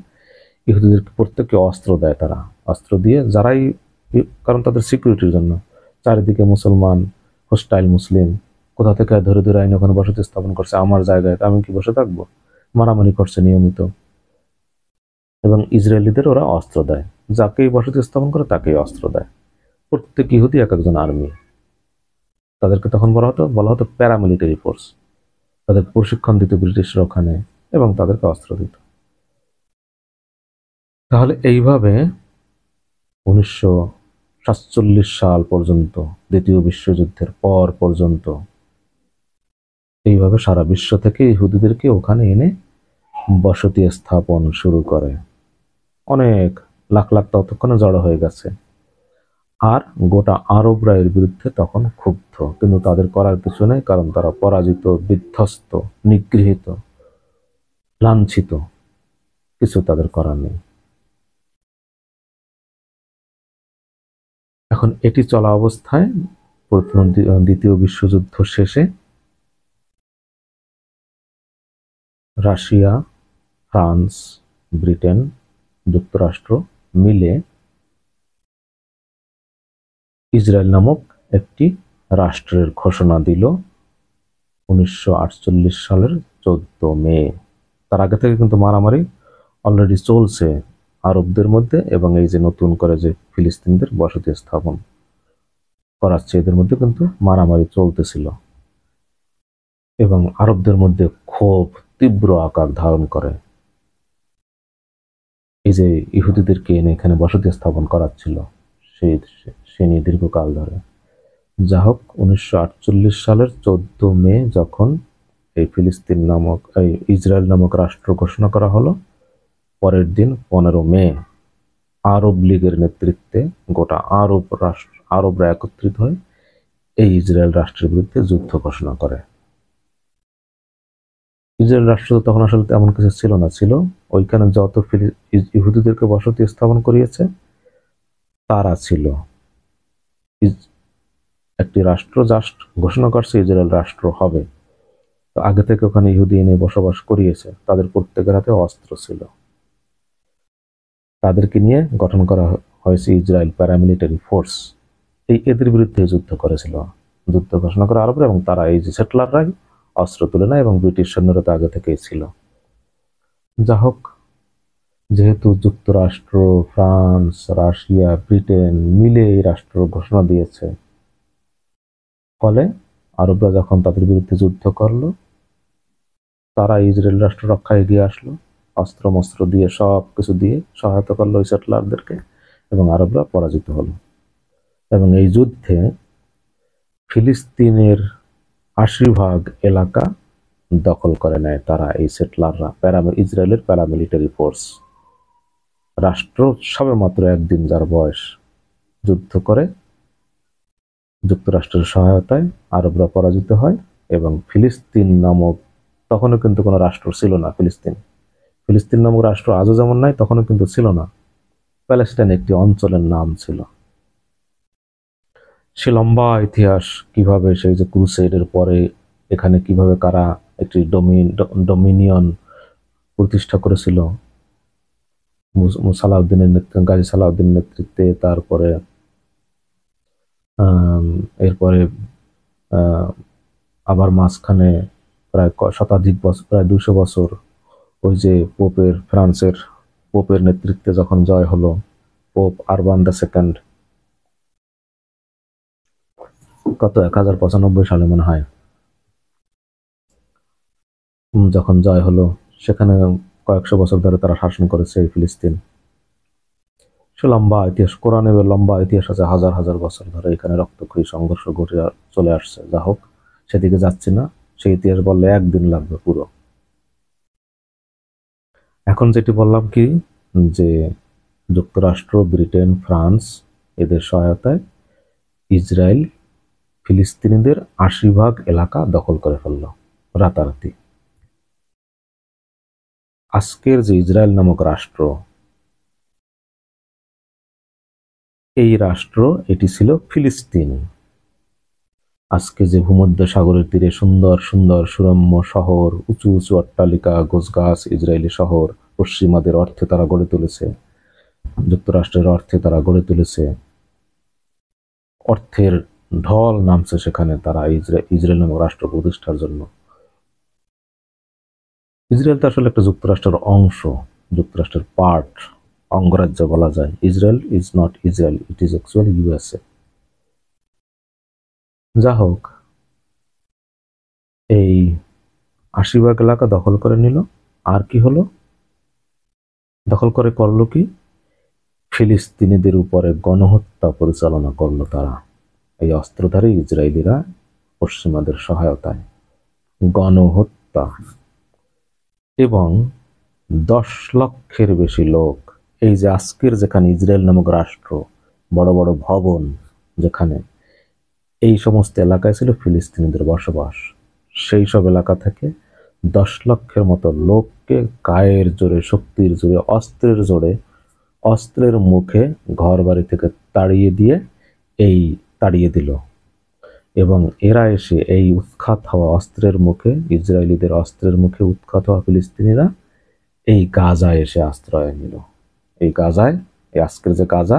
ইহুদিদেরকে প্রত্যেককে অস্ত্র দেয়। তারা অস্ত্র দিয়ে যারাই, কারণ তাদের সিকিউরিটির জন্য, চারিদিকে মুসলমান, হোস্টাইল মুসলিম, কোথা থেকে ধরে ধরে আইন ওখানে বসতি স্থাপন করছে আমার জায়গায়, আমি কি বসে থাকবো? মারামারি করছে নিয়মিত। এবং ইসরায়েলিদের ওরা অস্ত্র দেয়, যাকেই বসতি স্থাপন করে তাকেই অস্ত্র দেয়। প্রত্যেক ইহুদি এক একজন আর্মি। তাদেরকে তখন বলা হতো প্যারামিলিটারি ফোর্স। তাদের প্রশিক্ষণ দিত ব্রিটিশরা ওখানে এবং তাদেরকে অস্ত্র দিত। তাহলে এইভাবে 1947 সাল পর্যন্ত, দ্বিতীয় বিশ্বযুদ্ধের পর পর্যন্ত, এইভাবে সারা বিশ্ব থেকে ইহুদিদেরকে ওখানে এনে বসতি স্থাপন শুরু করে। অনেক লাখ লাখ ততক্ষণে জড়ো হয়ে গেছে। আর গোটা আরবরা এর বিরুদ্ধে তখন ক্ষুব্ধ, কিন্তু তাদের করার কিছু নেই, কারণ তারা পরাজিত, বিধ্বস্ত, নিগৃহীত, লাঞ্ছিত, কিছু তাদের করার নেই। এখন এটি চলা অবস্থায় দ্বিতীয় বিশ্বযুদ্ধ শেষে রাশিয়া, ফ্রান্স, ব্রিটেন, যুক্তরাষ্ট্র মিলে ইসরায়েল নামক একটি রাষ্ট্রের ঘোষণা দিল 1948 সালের 14 মে। তার আগে থেকে কিন্তু মারামারি অলরেডি চলছে আরবদের মধ্যে, এবং এই যে নতুন করে যে ফিলিস্তিনদের বসতি স্থাপন করাচ্ছে, এদের মধ্যে কিন্তু মারামারি চলতেছিল এবং আরবদের মধ্যে ক্ষোভ তীব্র আকার ধারণ করে। এই যে ইহুদিদেরকে এনে এখানে বসতি স্থাপন করাচ্ছিল সে নিয়ে দীর্ঘকাল ধরে। যা হোক, 1948 সালের 14 মে যখন এই ইসরায়েল নামক রাষ্ট্র ঘোষণা করা হলো, পরের দিন 15 মে আরব লীগের নেতৃত্বে গোটা আরবরা একত্রিত হয়ে এই ইসরায়েল রাষ্ট্রের বিরুদ্ধে যুদ্ধ ঘোষণা করে। ইসরায়েল রাষ্ট্র তো তখন আসলে তেমন কিছু ছিল না, ছিল ওইখানে যত ইহুদিদেরকে বসতি স্থাপন করিয়েছে তারা ছিল। একটি রাষ্ট্র জাস্ট ঘোষণা করছে ইসরায়েল রাষ্ট্র হবে, তো আগে থেকে ওখানে ইহুদি এনে বসবাস করিয়েছে, তাদের প্রত্যেকের হাতে অস্ত্র ছিল। তাদেরকে নিয়ে গঠন করা হয়েছে ইসরায়েল প্যারামিলিটারি ফোর্স। এদের বিরুদ্ধে যুদ্ধ করেছিল, যুদ্ধ ঘোষণা করে আরবরা, এবং তারা এই যে সেটলাররাই অস্ত্র তুলে নেয়, এবং ব্রিটিশ সৈন্যরা তো আগে থেকেই ছিল। যা হোক, যেহেতু যুক্তরাষ্ট্র, ফ্রান্স, রাশিয়া, ব্রিটেন মিলে এই রাষ্ট্র ঘোষণা দিয়েছে, ফলে আরবরা যখন তাদের বিরুদ্ধে যুদ্ধ করলো, তারা ইসরায়েল রাষ্ট্র রক্ষায় এগিয়ে আসলো, অস্ত্র মস্ত্র দিয়ে, সব কিছু দিয়ে সহায়তা করলো ওই সেটলারদেরকে, এবং আরবরা পরাজিত হলো। এবং এই যুদ্ধে ফিলিস্তিনের 80% এলাকা দখল করে নেয় তারা, এই সেটলাররা, ইসরায়েলের প্যারামিলিটারি ফোর্স। রাষ্ট্র সবে মাত্র একদিন যার বয়স, যুদ্ধ করে যুক্তরাষ্ট্রের সহায়তায় আরবরা পরাজিত হয়, এবং ফিলিস্তিন নামক, তখনও কিন্তু কোনো রাষ্ট্র ছিল না। ফিলিস্তিন নামক রাষ্ট্র আজও যেমন নাই, তখনও কিন্তু ছিল না। প্যালেস্টাইন একটি অঞ্চলের নাম ছিল। সে লম্বা ইতিহাস, কিভাবে সেই যে ক্রুসেডের পরে এখানে কিভাবে কারা একটি ডোমিনিয়ন প্রতিষ্ঠা করেছিল, সালাউদ্দিনের নেতৃত্বে, গাজী সালাউদ্দিনের নেতৃত্বে, তারপরে এরপরে আবার মাঝখানে প্রায় শতাধিক বছর, প্রায় 200 বছর ওই যে ফ্রান্সের পোপের নেতৃত্বে যখন জয় হলো, পোপ আরবান II, কত 1095 সালে মনে হয়, যখন জয় হলো, সেখানে কয়েকশো বছর ধরে তারা শাসন করেছে এই ফিলিস্তিন। সে লম্বা ইতিহাস, কোরআনে লম্বা ইতিহাস আছে, হাজার হাজার বছর ধরে এখানে রক্তক্ষয়ী সংঘর্ষ ঘটে চলে আসছে। যা হোক, সেদিকে যাচ্ছি না, সেই ইতিহাস বললে একদিন লাগবে পুরো। এখন যেটি বললাম কি, যে যুক্তরাষ্ট্র, ব্রিটেন, ফ্রান্স এদের সহায়তায় ইসরায়েল ফিলিস্তিনিদের 80% এলাকা দখল করে ফেলল রাতারাতি। আজকের যে ইসরায়েল নামক রাষ্ট্র, এই রাষ্ট্র, এটি ছিল ফিলিস্তিন। আজকে যে ভূমধ্য সাগরের তীরে সুন্দর সুন্দর সুরম্য শহর, উঁচু উঁচু অট্টালিকা, গোছগাছ, ইসরায়েলি শহর পশ্চিমাদের অর্থে তারা গড়ে তুলেছে, যুক্তরাষ্ট্রের অর্থে তারা গড়ে তুলেছে। অর্থের ঢল নামছে সেখানে তারা ইসরায়েল নামক রাষ্ট্র প্রতিষ্ঠার জন্য। ইসরায়েল তো আসলে একটা যুক্তরাষ্ট্রের অংশ, যুক্তরাষ্ট্রের পার্ট, অঙ্গরাজ্য বলা যায়। Israel is not Israel, it is actually USA. যা হোক, এই ৮০ ভাগ এলাকা দখল করে নিল। আর কি হলো? দখল করে করলো কি? ফিলিস্তিনিদের উপরে গণহত্যা পরিচালনা করলো তারা, এই অস্ত্রধারী ইসরায়েলিরা পশ্চিমাদের সহায়তায়। গণহত্যা। এবং ১০ লক্ষের বেশি লোক, এই যে আজকের যেখানে ইসরায়েল নামক রাষ্ট্র, বড় বড় ভবন যেখানে, এই সমস্ত এলাকায় ছিল ফিলিস্তিনিদের বসবাস। সেই সব এলাকা থেকে ১০ লক্ষের মতো লোককে গায়ের জোরে, শক্তির জোরে, অস্ত্রের জোরে, অস্ত্রের মুখে ঘর বাড়ি থেকে তাড়িয়ে দিল। এবং এরা এসে এই উৎখাত হওয়া অস্ত্রের মুখে, ইসরায়েলিদের অস্ত্রের মুখে উৎখাত হওয়া ফিলিস্তিনিরা এই গাজায় এসে আশ্রয় নিল। এই গাজায়, এই আজকের যে গাজা,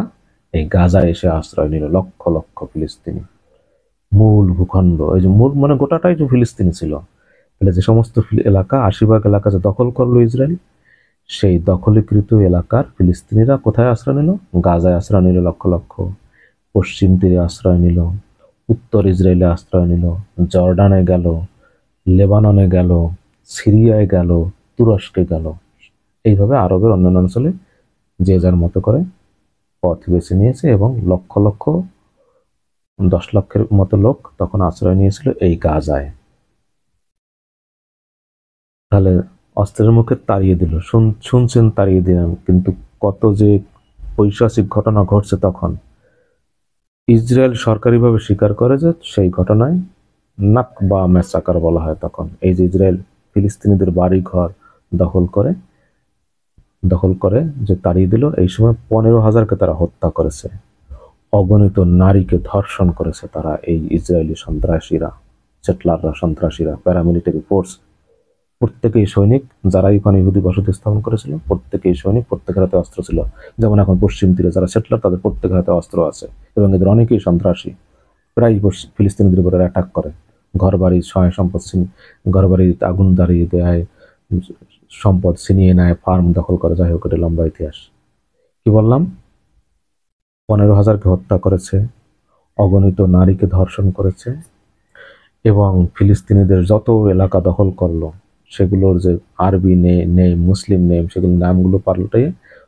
এই গাজায় এসে আশ্রয় নিল লক্ষ লক্ষ ফিলিস্তিনি। মূল ভূখণ্ড, এই যে মূল মানে গোটাটাই যে ফিলিস্তিনি ছিল। তাহলে যে সমস্ত এলাকা, ৮০ ভাগ এলাকা যে দখল করলো ইসরায়েল, সেই দখলীকৃত এলাকার ফিলিস্তিনিরা কোথায় আশ্রয় নিল? গাজায় আশ্রয় নিল লক্ষ লক্ষ। পশ্চিম তীরে আশ্রয় নিল, উত্তর ইসরায়েলে আশ্রয় নিল, জর্ডানে গেল, লেবাননে গেল, সিরিয়ায় গেল, তুরস্কে গেল। এইভাবে আরবের অন্যান্য অঞ্চলে যে যার মতো করে পথ বেছে নিয়েছে এবং লক্ষ লক্ষ, ১০ লক্ষের মতো লোক তখন আশ্রয় নিয়েছিল এই গাজায়। তাহলে অস্ত্রের মুখে তাড়িয়ে দিল, শুনছেন তাড়িয়ে দিলাম, কিন্তু কত যে পৈশাচিক ঘটনা ঘটছে তখন। ইসরায়েল সরকারিভাবে স্বীকার করে যে সেই ঘটনায় নাকবা ম্যাসাকার বলা হয় তখন। এই যে ইসরায়েল ফিলিস্তিনিদের বাড়ি ঘর দখল করে যে তাড়িয়ে দিল, এই সময় ১৫,০০০কে তারা হত্যা করেছে, অগণিত নারীকে ধর্ষণ করেছে তারা, এই ইসরায়েলি সন্ত্রাসীরা, সেটলাররা, সন্ত্রাসীরা, প্যারামিলিটারি ফোর্স। প্রত্যেকেই সৈনিক, যারা এখানে ইহুদি বসতি স্থাপন করেছিল প্রত্যেকেই সৈনিক, প্রত্যেকের হাতে অস্ত্র ছিল। যেমন এখন পশ্চিম তীরে যারা সেটলার, তাদের প্রত্যেকের হাতে অস্ত্র আছে এবং এদের অনেকেই সন্ত্রাসী। প্রায় ফিলিস্তিনিদের উপরে অ্যাটাক করে, ঘর বাড়ি, সহায় সম্পদ, ঘর বাড়িতে আগুন জ্বালিয়ে দেয়, সম্পদ ছিনিয়ে নেয়, ফার্ম দখল করে। যাই হোক, এটা লম্বা ইতিহাস। কি বললাম? ১৫,০০০কে হত্যা করেছে, অগণিত নারীকে ধর্ষণ করেছে এবং ফিলিস্তিনিদের যত এলাকা দখল করলো সেগুলোর যে আরবি নেম, মুসলিম নেম, সেগুলোর নামগুলো পাল্টে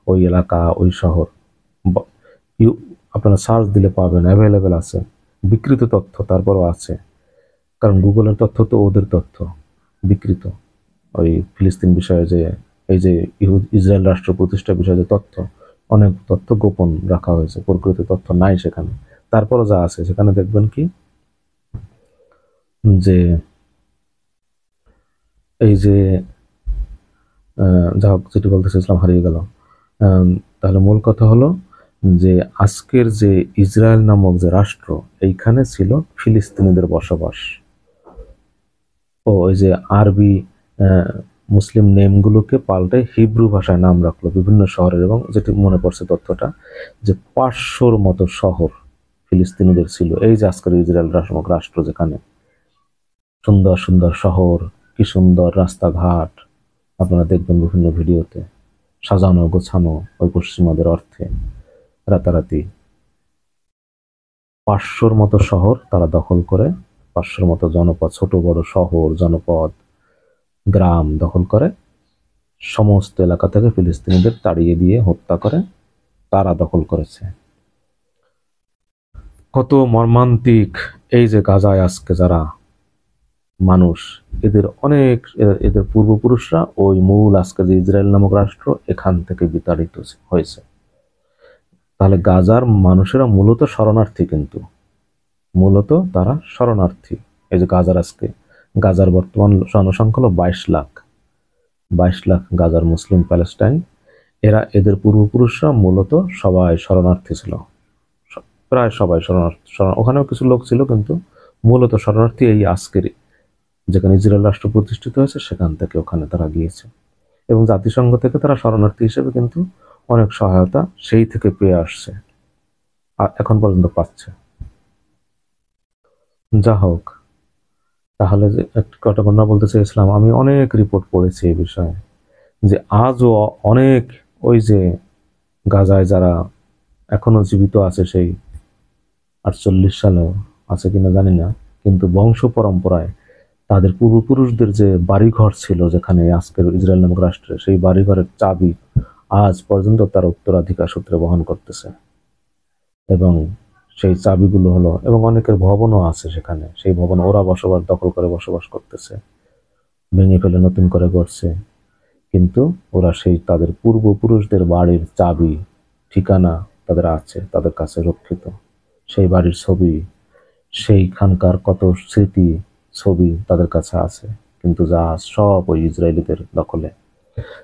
ওই এলাকা, ওই শহর, আপনারা সার্চ দিলে পাবেন, অ্যাভেলেবেল আছে। বিকৃত তথ্য তারপরও আছে, কারণ গুগলের তথ্য তো ওদের তথ্য বিকৃত। ওই ফিলিস্তিন বিষয়ে যে, এই যে ইসরায়েল রাষ্ট্র প্রতিষ্ঠার বিষয়ে যে তথ্য, অনেক তথ্য গোপন রাখা হয়েছে, প্রকৃত তথ্য নাই সেখানে। তারপরও যা আছে সেখানে দেখবেন কি, যে এই যে যা হোক, যেটি বলতে চাইছিলাম হারিয়ে গেল। তাহলে মূল কথা হলো যে আজকের যে ইসরায়েল নামক যে রাষ্ট্র, এইখানে ছিল ফিলিস্তিনিদের বসবাস। ও ওই যে আরবি মুসলিম নেমগুলোকে পাল্টে হিব্রু ভাষায় নাম রাখলো বিভিন্ন শহরের। এবং যেটি মনে পড়ছে তথ্যটা, যে ৫০০র মতো শহর ফিলিস্তিনিদের ছিল। এই যে আজকের ইসরায়েল নামক রাষ্ট্র, যেখানে সুন্দর সুন্দর শহর, কি সুন্দর রাস্তাঘাট, আপনারা দেখবেন বিভিন্ন ভিডিওতে, সাজানো গোছানো ওই পশ্চিমাদের অর্থে। রাতারাতি ৫০০র মতো শহর তারা দখল করে, ৫০০র মতো জনপদ, ছোট বড় শহর, জনপদ, গ্রাম দখল করে, সমস্ত এলাকা থেকে ফিলিস্তিনিদের তাড়িয়ে দিয়ে হত্যা করে তারা দখল করেছে। কত মর্মান্তিক! এই যে গাজায় আজকে যারা মানুষ, এদের পূর্বপুরুষরা ওই মূল আজকে যে ইসরায়েল নামক রাষ্ট্র, এখান থেকে বিতাড়িত হয়েছে। তাহলে গাজার মানুষেরা মূলত শরণার্থী, কিন্তু মূলত তারা শরণার্থী। এই যে গাজার বর্তমান জনসংখ্যা হলো ২২ লাখ গাজার মুসলিম প্যালেস্টাইন। এদের পূর্বপুরুষরা মূলত সবাই শরণার্থী ছিল, প্রায় সবাই শরণার্থী। ওখানেও কিছু লোক ছিল, কিন্তু মূলত শরণার্থী এই আজকের যেখানে ইসরায়েল রাষ্ট্র প্রতিষ্ঠিত হয়েছে সেখান থেকে ওখানে তারা গিয়েছে, এবং জাতিসংঘ থেকে তারা শরণার্থী হিসেবে কিন্তু অনেক সহায়তা সেই থেকে পেয়ে আসছে, এখন পর্যন্ত পাচ্ছে। যা হোক, তাহলে যে একটা ঘটনা বলতে চেয়েছিলাম, আমি অনেক রিপোর্ট পড়েছি এই বিষয়ে, যে আজও অনেক ওই যে গাজায় যারা এখনো জীবিত আছে, সেই 48 সালে আছে কিনা জানি না, কিন্তু বংশ পরম্পরায় তাদের পূর্বপুরুষদের যে বাড়িঘর ছিল যেখানে আজকের ইসরায়েল নামক রাষ্ট্রে, সেই বাড়িঘরের চাবি আজ পর্যন্ত তার উত্তরাধিকার সূত্রে বহন করতেছে, এবং সেই চাবিগুলো হলো, এবং অনেকের ভবনও আছে সেখানে, সেই ভবন ওরা দখল করে বসবাস করতেছে, ভেঙে ফেলে নতুন করে গড়ছে, কিন্তু ওরা সেই তাদের পূর্বপুরুষদের বাড়ির চাবি ঠিকানা তাদের আছে, তাদের কাছে রক্ষিত, সেই বাড়ির ছবি, সেইখানকার কত স্মৃতি ছবি তাদের কাছে আছে, কিন্তু যা সব ওই ইসরায়েলিদের দখলে।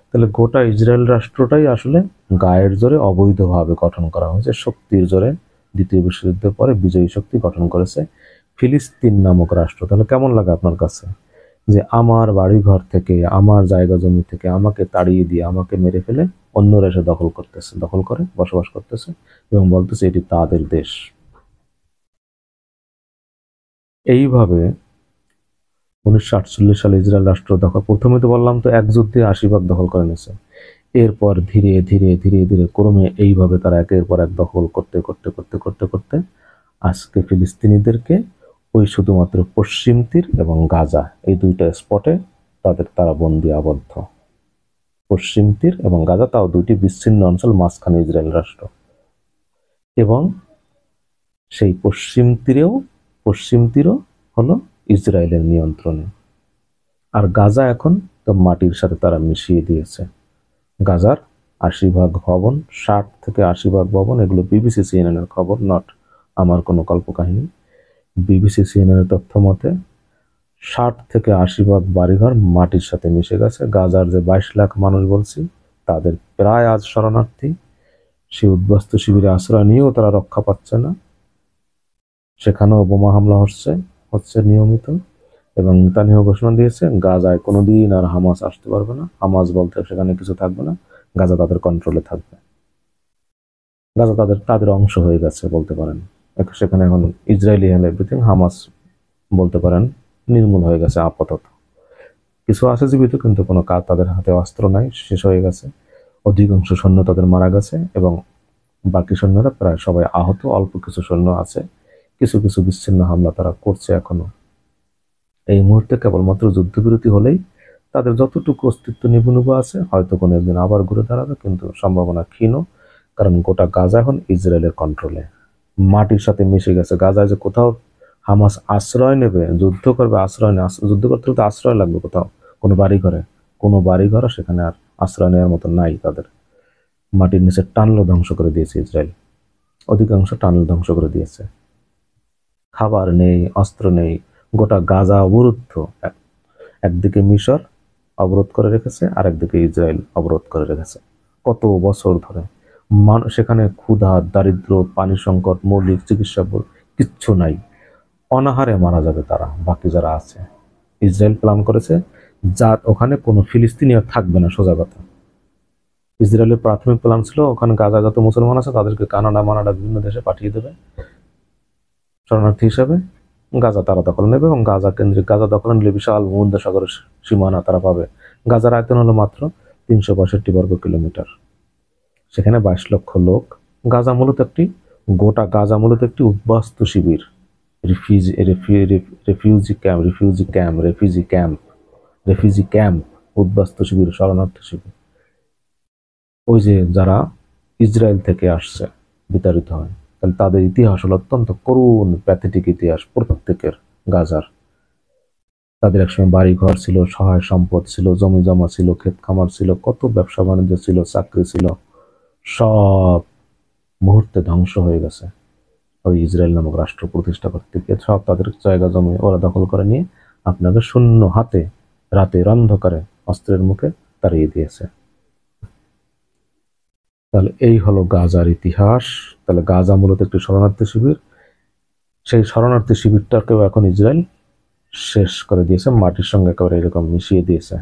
তাহলে গোটা ইসরায়েল রাষ্ট্রটাই আসলে গায়ের জোরে অবৈধভাবে গঠন করা হয়েছে, শক্তির জোরে দ্বিতীয় বিশ্বযুদ্ধের পরে বিজয়ী শক্তি গঠন করেছে ফিলিস্তিন নামক রাষ্ট্র। তাহলে কেমন লাগে আপনার কাছে, যে আমার বাড়িঘর থেকে, আমার জায়গা জমি থেকে আমাকে তাড়িয়ে দিয়ে, আমাকে মেরে ফেলে অন্যরা এসে দখল করে বসবাস করতেছে, এবং বলতেছে এটি তাদের দেশ। এইভাবে 1948 সালে ইসরায়েল রাষ্ট্র দখল, প্রথমে তো বললাম তো এক যুদ্ধে 80 ভাগ দখল করে নিয়েছে, এরপর ধীরে ধীরে ধীরে ধীরে ক্রমে এইভাবে তারা একের পর এক দখল করতে করতে করতে করতে করতে আজকে ফিলিস্তিনিদেরকে ওই শুধুমাত্র পশ্চিম তীর এবং গাজা, এই দুইটা স্পটে তারা বন্দী আবদ্ধ। পশ্চিম তীর এবং গাজা, তাও দুইটি বিচ্ছিন্ন অঞ্চল, মাঝখানে ইসরায়েল রাষ্ট্র, এবং সেই পশ্চিম তীরও হলো ইসরায়েলের নিয়ন্ত্রণে। আর গাজা এখন তো মাটির সাথে তারা মিশিয়ে দিয়েছে। গাজার 80 ভাগ ভবন, 60 থেকে 80 ভাগ ভবন, এগুলো বিবিসি সিএনএন এর খবর, নট আমার কোনো কল্পকাহিনী। বিবিসি সিএনএন এর তথ্য মতে 60 থেকে 80 ভাগ বাড়িঘর মাটির সাথে মিশে গেছে। গাজার যে 22 লাখ মানুষ বলছি, তাদের প্রায় আজ শরণার্থী, সেই উদ্বাস্তু শিবিরে আশ্রয় নিয়েও তারা রক্ষা পাচ্ছে না, সেখানেও বোমা হামলা হচ্ছে নিয়মিত, এবং নেতানিয়াহু ঘোষণা দিয়েছে গাজায় কোনোদিন আর হামাস আসতে পারবে না, হামাস বলতে সেখানে কিছু থাকবে না, গাজা তাদের কন্ট্রোলে থাকবে। গাজা তাদের অংশ হয়ে গেছে বলতে পারেন, সেখানে এখন ইসরায়েলি হ্যান্ড এভরিথিং, হামাস বলতে পারেন নির্মূল হয়ে গেছে আপাতত। কিছু আছে জীবিত, কিন্তু কোনো কাজ, তাদের হাতে অস্ত্র নাই, শেষ হয়ে গেছে, অধিকাংশ সৈন্য তাদের মারা গেছে, এবং বাকি সৈন্যরা প্রায় সবাই আহত, অল্প কিছু সৈন্য আছে, কিছু কিছু বিচ্ছিন্ন হামলা তারা করছে এখনো। এই মুহূর্তে কেবলমাত্র যুদ্ধবিরতি হলেই তাদের যতটুকু অস্তিত্ব নিবুনিবু আছে, হয়তো কোনো একদিন আবার ঘুরে দাঁড়াবে, কিন্তু সম্ভাবনা ক্ষীণ, কারণ গোটা গাজা এখন ইসরায়েলের কন্ট্রোলে, মাটির সাথে মিশে গেছে। গাজায় যে কোথাও হামাস আশ্রয় নেবে, যুদ্ধ করবে, যুদ্ধ করতে হলে আশ্রয় লাগবে কোথাও, কোনো বাড়িঘর সেখানে আর আশ্রয় নেওয়ার মতো নাই তাদের। মাটির নিচে টানলো ধ্বংস করে দিয়েছে ইসরায়েল, অধিকাংশ টানল ধ্বংস করে দিয়েছে। খাবার নেই, অস্ত্র নেই, গোটা গাজা অবরুদ্ধ, একদিকে মিশর অবরোধ করে রেখেছে, আর একদিকে ইসরায়েল অবরোধ করে রেখেছে কত বছর ধরে। সেখানে ক্ষুধা, দারিদ্র, পানি সংকট, মৌলিক চিকিৎসা কিচ্ছু নাই, অনাহারে মারা যাবে তারা, বাকি যারা আছে। ইসরায়েল প্ল্যান করেছে যা ওখানে কোনো ফিলিস্তিনি আর থাকবে না, সোজা কথা। ইসরায়েলের প্রাথমিক প্ল্যান ছিল ওখানে গাজা যত মুসলমান আছে তাদেরকে কানাডা বিভিন্ন দেশে পাঠিয়ে দেবে শরণার্থী হিসাবে, গাজা তারা দখল নেবে, এবং গাজা দখল নিলে বিশাল ভূমধ্যসাগরের সীমানা তারা পাবে। গাজার আয়তন হলো মাত্র 365 বর্গ কিলোমিটার, সেখানে 22 লক্ষ লোক। গোটা গাজা মূলত একটি উদ্বাস্তু শিবির, রেফিউজি ক্যাম্প, উদ্বাস্তু শিবির, শরণার্থী শিবির। ওই যে যারা ইসরায়েল থেকে আসছে বিতাড়িত হয়, তাহলে তাদের ইতিহাস হলো অত্যন্ত করুণ, প্যাথেটিক ইতিহাস প্রত্যেকের। গাজার তাদের একসময় বাড়ি ঘর ছিল, সহায় সম্পদ ছিল, জমি জমা ছিল, ক্ষেত খামার ছিল, কত ব্যবসা বাণিজ্য ছিল, চাকরি ছিল, সব মুহূর্তে ধ্বংস হয়ে গেছে ওই ইসরায়েল নামক রাষ্ট্র প্রতিষ্ঠা করতে গিয়ে। সব তাদের জায়গা জমি ওরা দখল করে নিয়ে আপনাকে শূন্য হাতে রাতের অন্ধকারে অস্ত্রের মুখে তাড়িয়ে দিয়েছে। তাহলে এই হলো গাজার ইতিহাস। তাহলে গাজা মূলত একটি শরণার্থী শিবির, সেই শরণার্থী শিবিরটাকেও এখন ইসরায়েল শেষ করে দিয়েছে, মাটির সঙ্গে একেবারে এরকম মিশিয়ে দিয়েছে।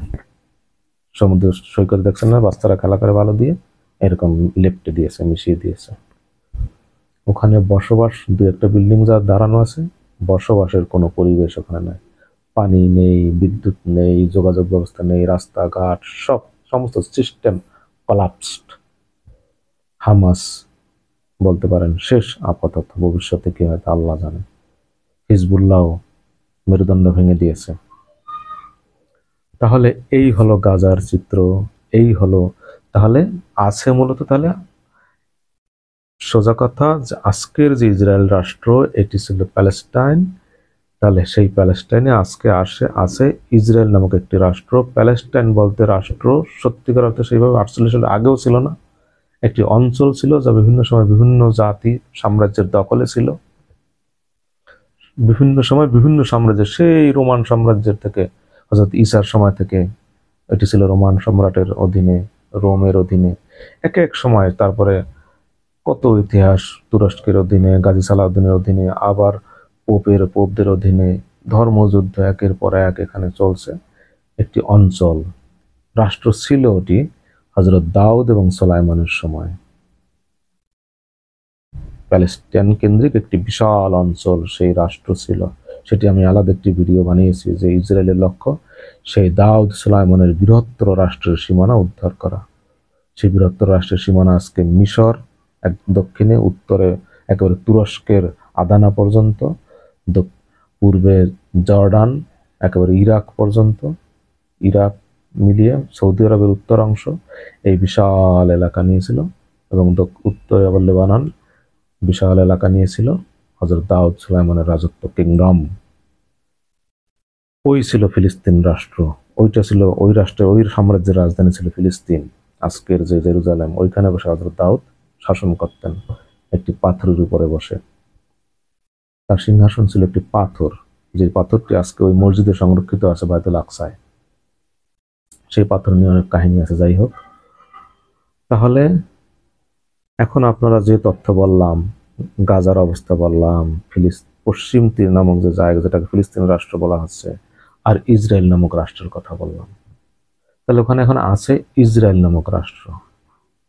সমুদ্র সৈকত দেখছেন না, বাচ্চারা খেলা করে বালু দিয়ে, এরকম লেপ্টে দিয়েছে, মিশিয়ে দিয়েছে। ওখানে বসবাস, দু একটা বিল্ডিং যা দাঁড়ানো আছে, বসবাসের কোনো পরিবেশ ওখানে নাই। পানি নেই, বিদ্যুৎ নেই, যোগাযোগ ব্যবস্থা নেই, রাস্তাঘাট সব সমস্ত সিস্টেম কলাপসড। হামাস বলতে পারেন শেষ আপাতত, ভবিষ্যতে কি হয় তা আল্লাহ জানে। হিজবুল্লাহ মেরুদণ্ড ভেঙে দিয়েছে। তাহলে এই হলো গাজার চিত্র, এই হলো তাহলে আছে মূলত। তাহলে সোজা কথা, যে আজকের যে ইসরায়েল রাষ্ট্র এটি ছিল প্যালেস্টাইন, তাহলে সেই প্যালেস্টাইনে আজকে আছে ইসরায়েল নামক একটি রাষ্ট্র। প্যালেস্টাইন বলতে রাষ্ট্র সত্যিকার অর্থে সেইভাবে 48 সালের আগেও ছিল না, একটি অঞ্চল ছিল যা বিভিন্ন সময় বিভিন্ন জাতি সাম্রাজ্যের দখলে ছিল। বিভিন্ন সময় বিভিন্ন সাম্রাজ্যের, সেই রোমান সাম্রাজ্যের থেকে, হযরত ঈসার সময় থেকে এটি ছিল রোমান সম্রাটের অধীনে, রোমের অধীনে। এক এক সময় তারপরে কত ইতিহাস, তুরস্কের অধীনে, গাজী সালাউদ্দিনের অধীনে, আবার পোপদের অধীনে, ধর্মযুদ্ধ একের পর এক এখানে চলছে। একটি অঞ্চল রাষ্ট্র ছিল ওটি হযরত দাউদ এবং সুলাইমানের সময়। প্যালেস্টাইন কেন্দ্রিক একটি বিশাল অঞ্চল সেই রাষ্ট্র ছিল। সেটি আমি আলাদা একটি ভিডিও বানিয়েছি, যে ইসরায়েলের লক্ষ্য সেই দাউদ সুলাইমানের বৃহত্তর রাষ্ট্রের সীমানা উদ্ধার করা। সেই বৃহত্তর রাষ্ট্রের সীমানা আজকে মিশর এক দক্ষিণে, উত্তরে একেবারে তুরস্কের আদানা পর্যন্ত, পূর্বে জর্ডান, একেবারে ইরাক পর্যন্ত, ইরাক মিলিয়ে সৌদি আরবের উত্তর অংশ এই বিশাল এলাকা নিয়েছিল, এবং উত্তরে আবার লেবানন বিশাল এলাকা নিয়েছিল হযরত দাউদ সুলাইমানের রাজত্ব কিংডম। ওই ছিল ফিলিস্তিন রাষ্ট্র, ওইটা ছিল ওই রাষ্ট্রের, ওই সাম্রাজ্যের রাজধানী ছিল ফিলিস্তিন, আজকের যে জেরুজালেম। ওইখানে বসে হযরত দাউদ শাসন করতেন একটি পাথরের উপরে বসে। তার সিংহাসন ছিল একটি পাথর, যে পাথরটি আজকে ওই মসজিদে সংরক্ষিত আছে বাইতুল আকসায়। সেই পাথর নিয়ে অনেক কাহিনী আছে। যাই হোক, তাহলে এখন আপনারা যে তথ্য বললাম, গাজার অবস্থা বললাম, পশ্চিম তীর নামক যে জায়গা, যেটাকে ফিলিস্তিন রাষ্ট্র বলা হচ্ছে, আর ইসরায়েল নামক রাষ্ট্রের কথা বললাম, তাহলে ওখানে এখন আছে ইসরায়েল নামক রাষ্ট্র।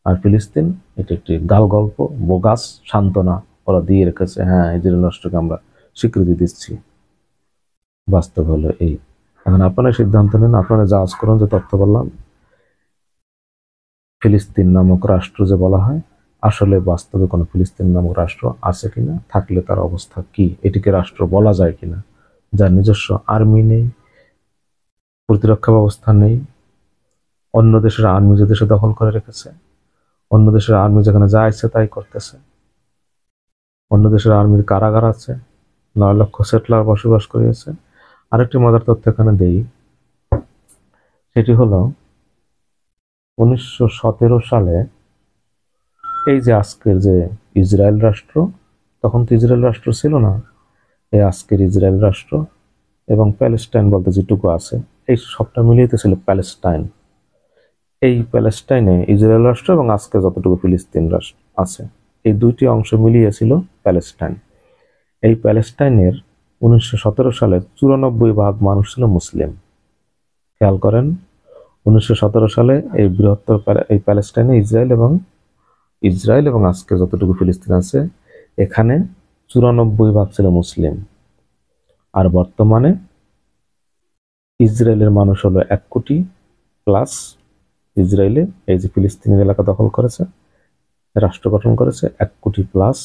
আর ফিলিস্তিন এটি একটি গাল গল্প, বোগাস সান্ত্বনা ওরা দিয়ে রেখেছে, হ্যাঁ ইসরায়েল রাষ্ট্রকে আমরা স্বীকৃতি দিচ্ছি। বাস্তব হলো এই। এখন আপনারা সিদ্ধান্ত নেন, আপনারা জাজ করুন যে তথ্য বললাম ফিলিস্তিন নামক রাষ্ট্র যে বলা হয়, আসলে বাস্তবে কোনো ফিলিস্তিন নামক রাষ্ট্র আছে কিনা, থাকলে তার অবস্থা কি, এটিকে রাষ্ট্র বলা যায় কিনা, যার নিজস্ব আর্মি নেই, প্রতিরক্ষা ব্যবস্থা নেই, অন্য দেশের আর্মি যে দেশে দখল করে রেখেছে, অন্য দেশের আর্মি যেখানে যা ইচ্ছে তাই করতেছে, অন্য দেশের আর্মির কারাগার আছে, 9 লক্ষ সেটলার বসবাস করিয়েছে। আরেকটি মজার তথ্য এখানে দেই, সেটি হলো 1917 সালে এই যে আজকের যে ইসরায়েল রাষ্ট্র, তখন তো ইসরায়েল রাষ্ট্র ছিল না, এই আজকের ইসরায়েল রাষ্ট্র এবং প্যালেস্টাইন বলতে যেটুকু আছে, এই সবটা মিলিয়ে ছিল প্যালেস্টাইন। এই প্যালেস্টাইনে ইসরায়েল রাষ্ট্র এবং আজকে যতটুকু ফিলিস্তিন রাষ্ট্র আছে, এই দুইটি অংশ মিলিয়ে ছিল প্যালেস্টাইন। এই প্যালেস্টাইনের 1917 সালে 94% মানুষ ছিল মুসলিম। খেয়াল করেন, 1917 সালে এই বৃহত্তর এই প্যালেস্টাইনে ইসরায়েল এবং আজকে যতটুকু ফিলিস্তিন আছে, এখানে 94% ছিল মুসলিম। আর বর্তমানে ইসরায়েলের মানুষ হলো 1 কোটি প্লাস। ইসরায়েলে এই যে ফিলিস্তিনের এলাকা দখল করেছে, রাষ্ট্র গঠন করেছে, 1 কোটি প্লাস।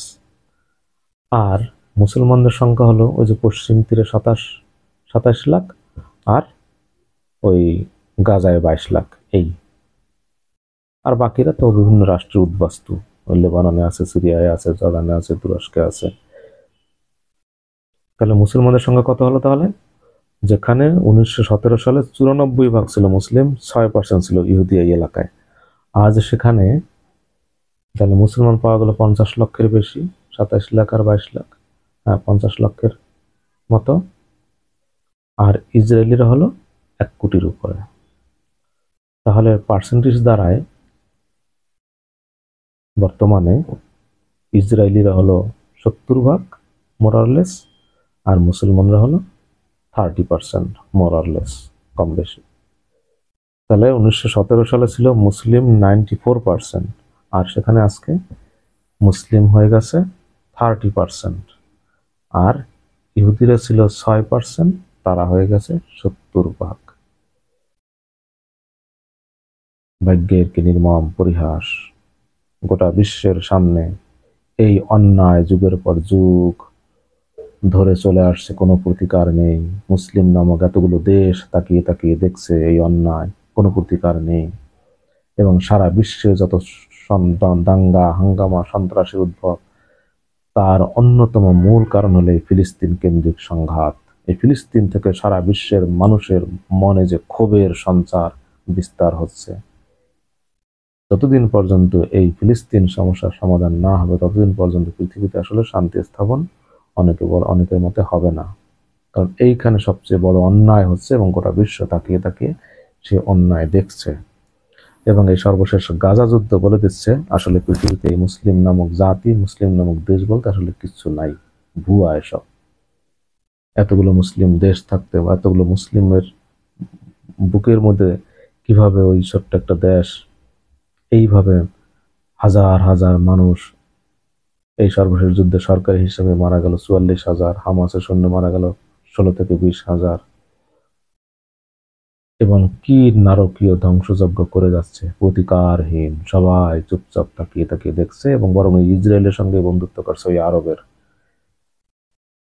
আর মুসলমানদের সংখ্যা হলো ওই যে পশ্চিম তীরে 27 লাখ, আর ওই গাজায় 22 লাখ। এই আর বাকিরা তো বিভিন্ন রাষ্ট্রের উদ্বাস্তু, ওই লেবাননে আছে, সিরিয়ায় আছে, জর্ডানে আছে, তুরস্কে আছে। তাহলে মুসলমানদের সংখ্যা কত হলো? তাহলে যেখানে 1917 সালে 94% ছিল মুসলিম, 6% ছিল ইহুদি এই এলাকায়, আজ সেখানে তাহলে মুসলমান পাওয়া গেল 50 লক্ষের বেশি, 27 লাখ আর 22 লাখ, হ্যাঁ 50 লক্ষের মতো। আর ইসরায়েলিরা হলো 1 কোটির উপরে। তাহলে পার্সেন্টেজ দাঁড়ায় বর্তমানে ইসরায়েলিরা হলো 70%, মোরারলেস, আর মুসলমানরা হলো 30% মোরারলেস, কম বেশি। তাহলে 1917 সালে ছিল মুসলিম 94%, আর সেখানে আজকে মুসলিম হয়ে গেছে 30%, আর ইহুদিরা ছিল 6%, তারা হয়ে গেছে 70%। ভাগ্যের কি নির্মম পরিহাস! গোটা বিশ্বের সামনে এই অন্যায় যুগের পর যুগ ধরে চলে আসছে, কোনো প্রতিকার নেই। মুসলিম নামক এতগুলো দেশ তাকিয়ে তাকিয়ে দেখছে এই অন্যায়, কোনো প্রতিকার নেই। এবং সারা বিশ্বে যত সন্তান দাঙ্গা হাঙ্গামা সন্ত্রাসের উদ্ভব, তার অন্যতম মূল কারণ হলো এই ফিলিস্তিন কেন্দ্রিক সংঘাত। এই ফিলিস্তিন থেকে সারা বিশ্বের মানুষের মনে যে ক্ষোভের সঞ্চার বিস্তার হচ্ছে, যতদিন পর্যন্ত এই ফিলিস্তিন সমস্যার সমাধান না হবে, ততদিন পর্যন্ত পৃথিবীতে আসলে শান্তি স্থাপন অনেকের মতে হবে না। কারণ এইখানে সবচেয়ে বড় অন্যায় হচ্ছে, এবং গোটা বিশ্ব তাকিয়ে তাকিয়ে সে অন্যায় দেখছে। এবং এই সর্বশেষ গাজা যুদ্ধ বলে দিচ্ছে আসলে পৃথিবীতে এই মুসলিম নামক জাতি, মুসলিম নামক দেশ বলতে আসলে কিচ্ছু নাই, ভুয়া এসব। এতগুলো মুসলিম দেশ থাকতে বা এতগুলো মুসলিমের বুকের মধ্যে কিভাবে ওই ছোট্ট একটা দেশ এইভাবে হাজার হাজার মানুষ, এই সর্বশেষ যুদ্ধে সরকারি হিসেবে মারা গেল 44,000, হামাসের সৈন্য মারা গেল 16 থেকে 20,000, এবং কি নারকীয় ধ্বংসযজ্ঞ করে যাচ্ছে প্রতিকারহীন। সবাই চুপচাপ তাকিয়ে তাকিয়ে দেখছে, এবং বরং ইসরায়েলের সঙ্গে বন্ধুত্ব করছে ওই আরবের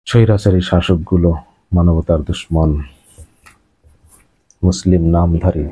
স্বৈরাচারী শাসকগুলো, মানবতার দুশ্মন, মুসলিম নামধারী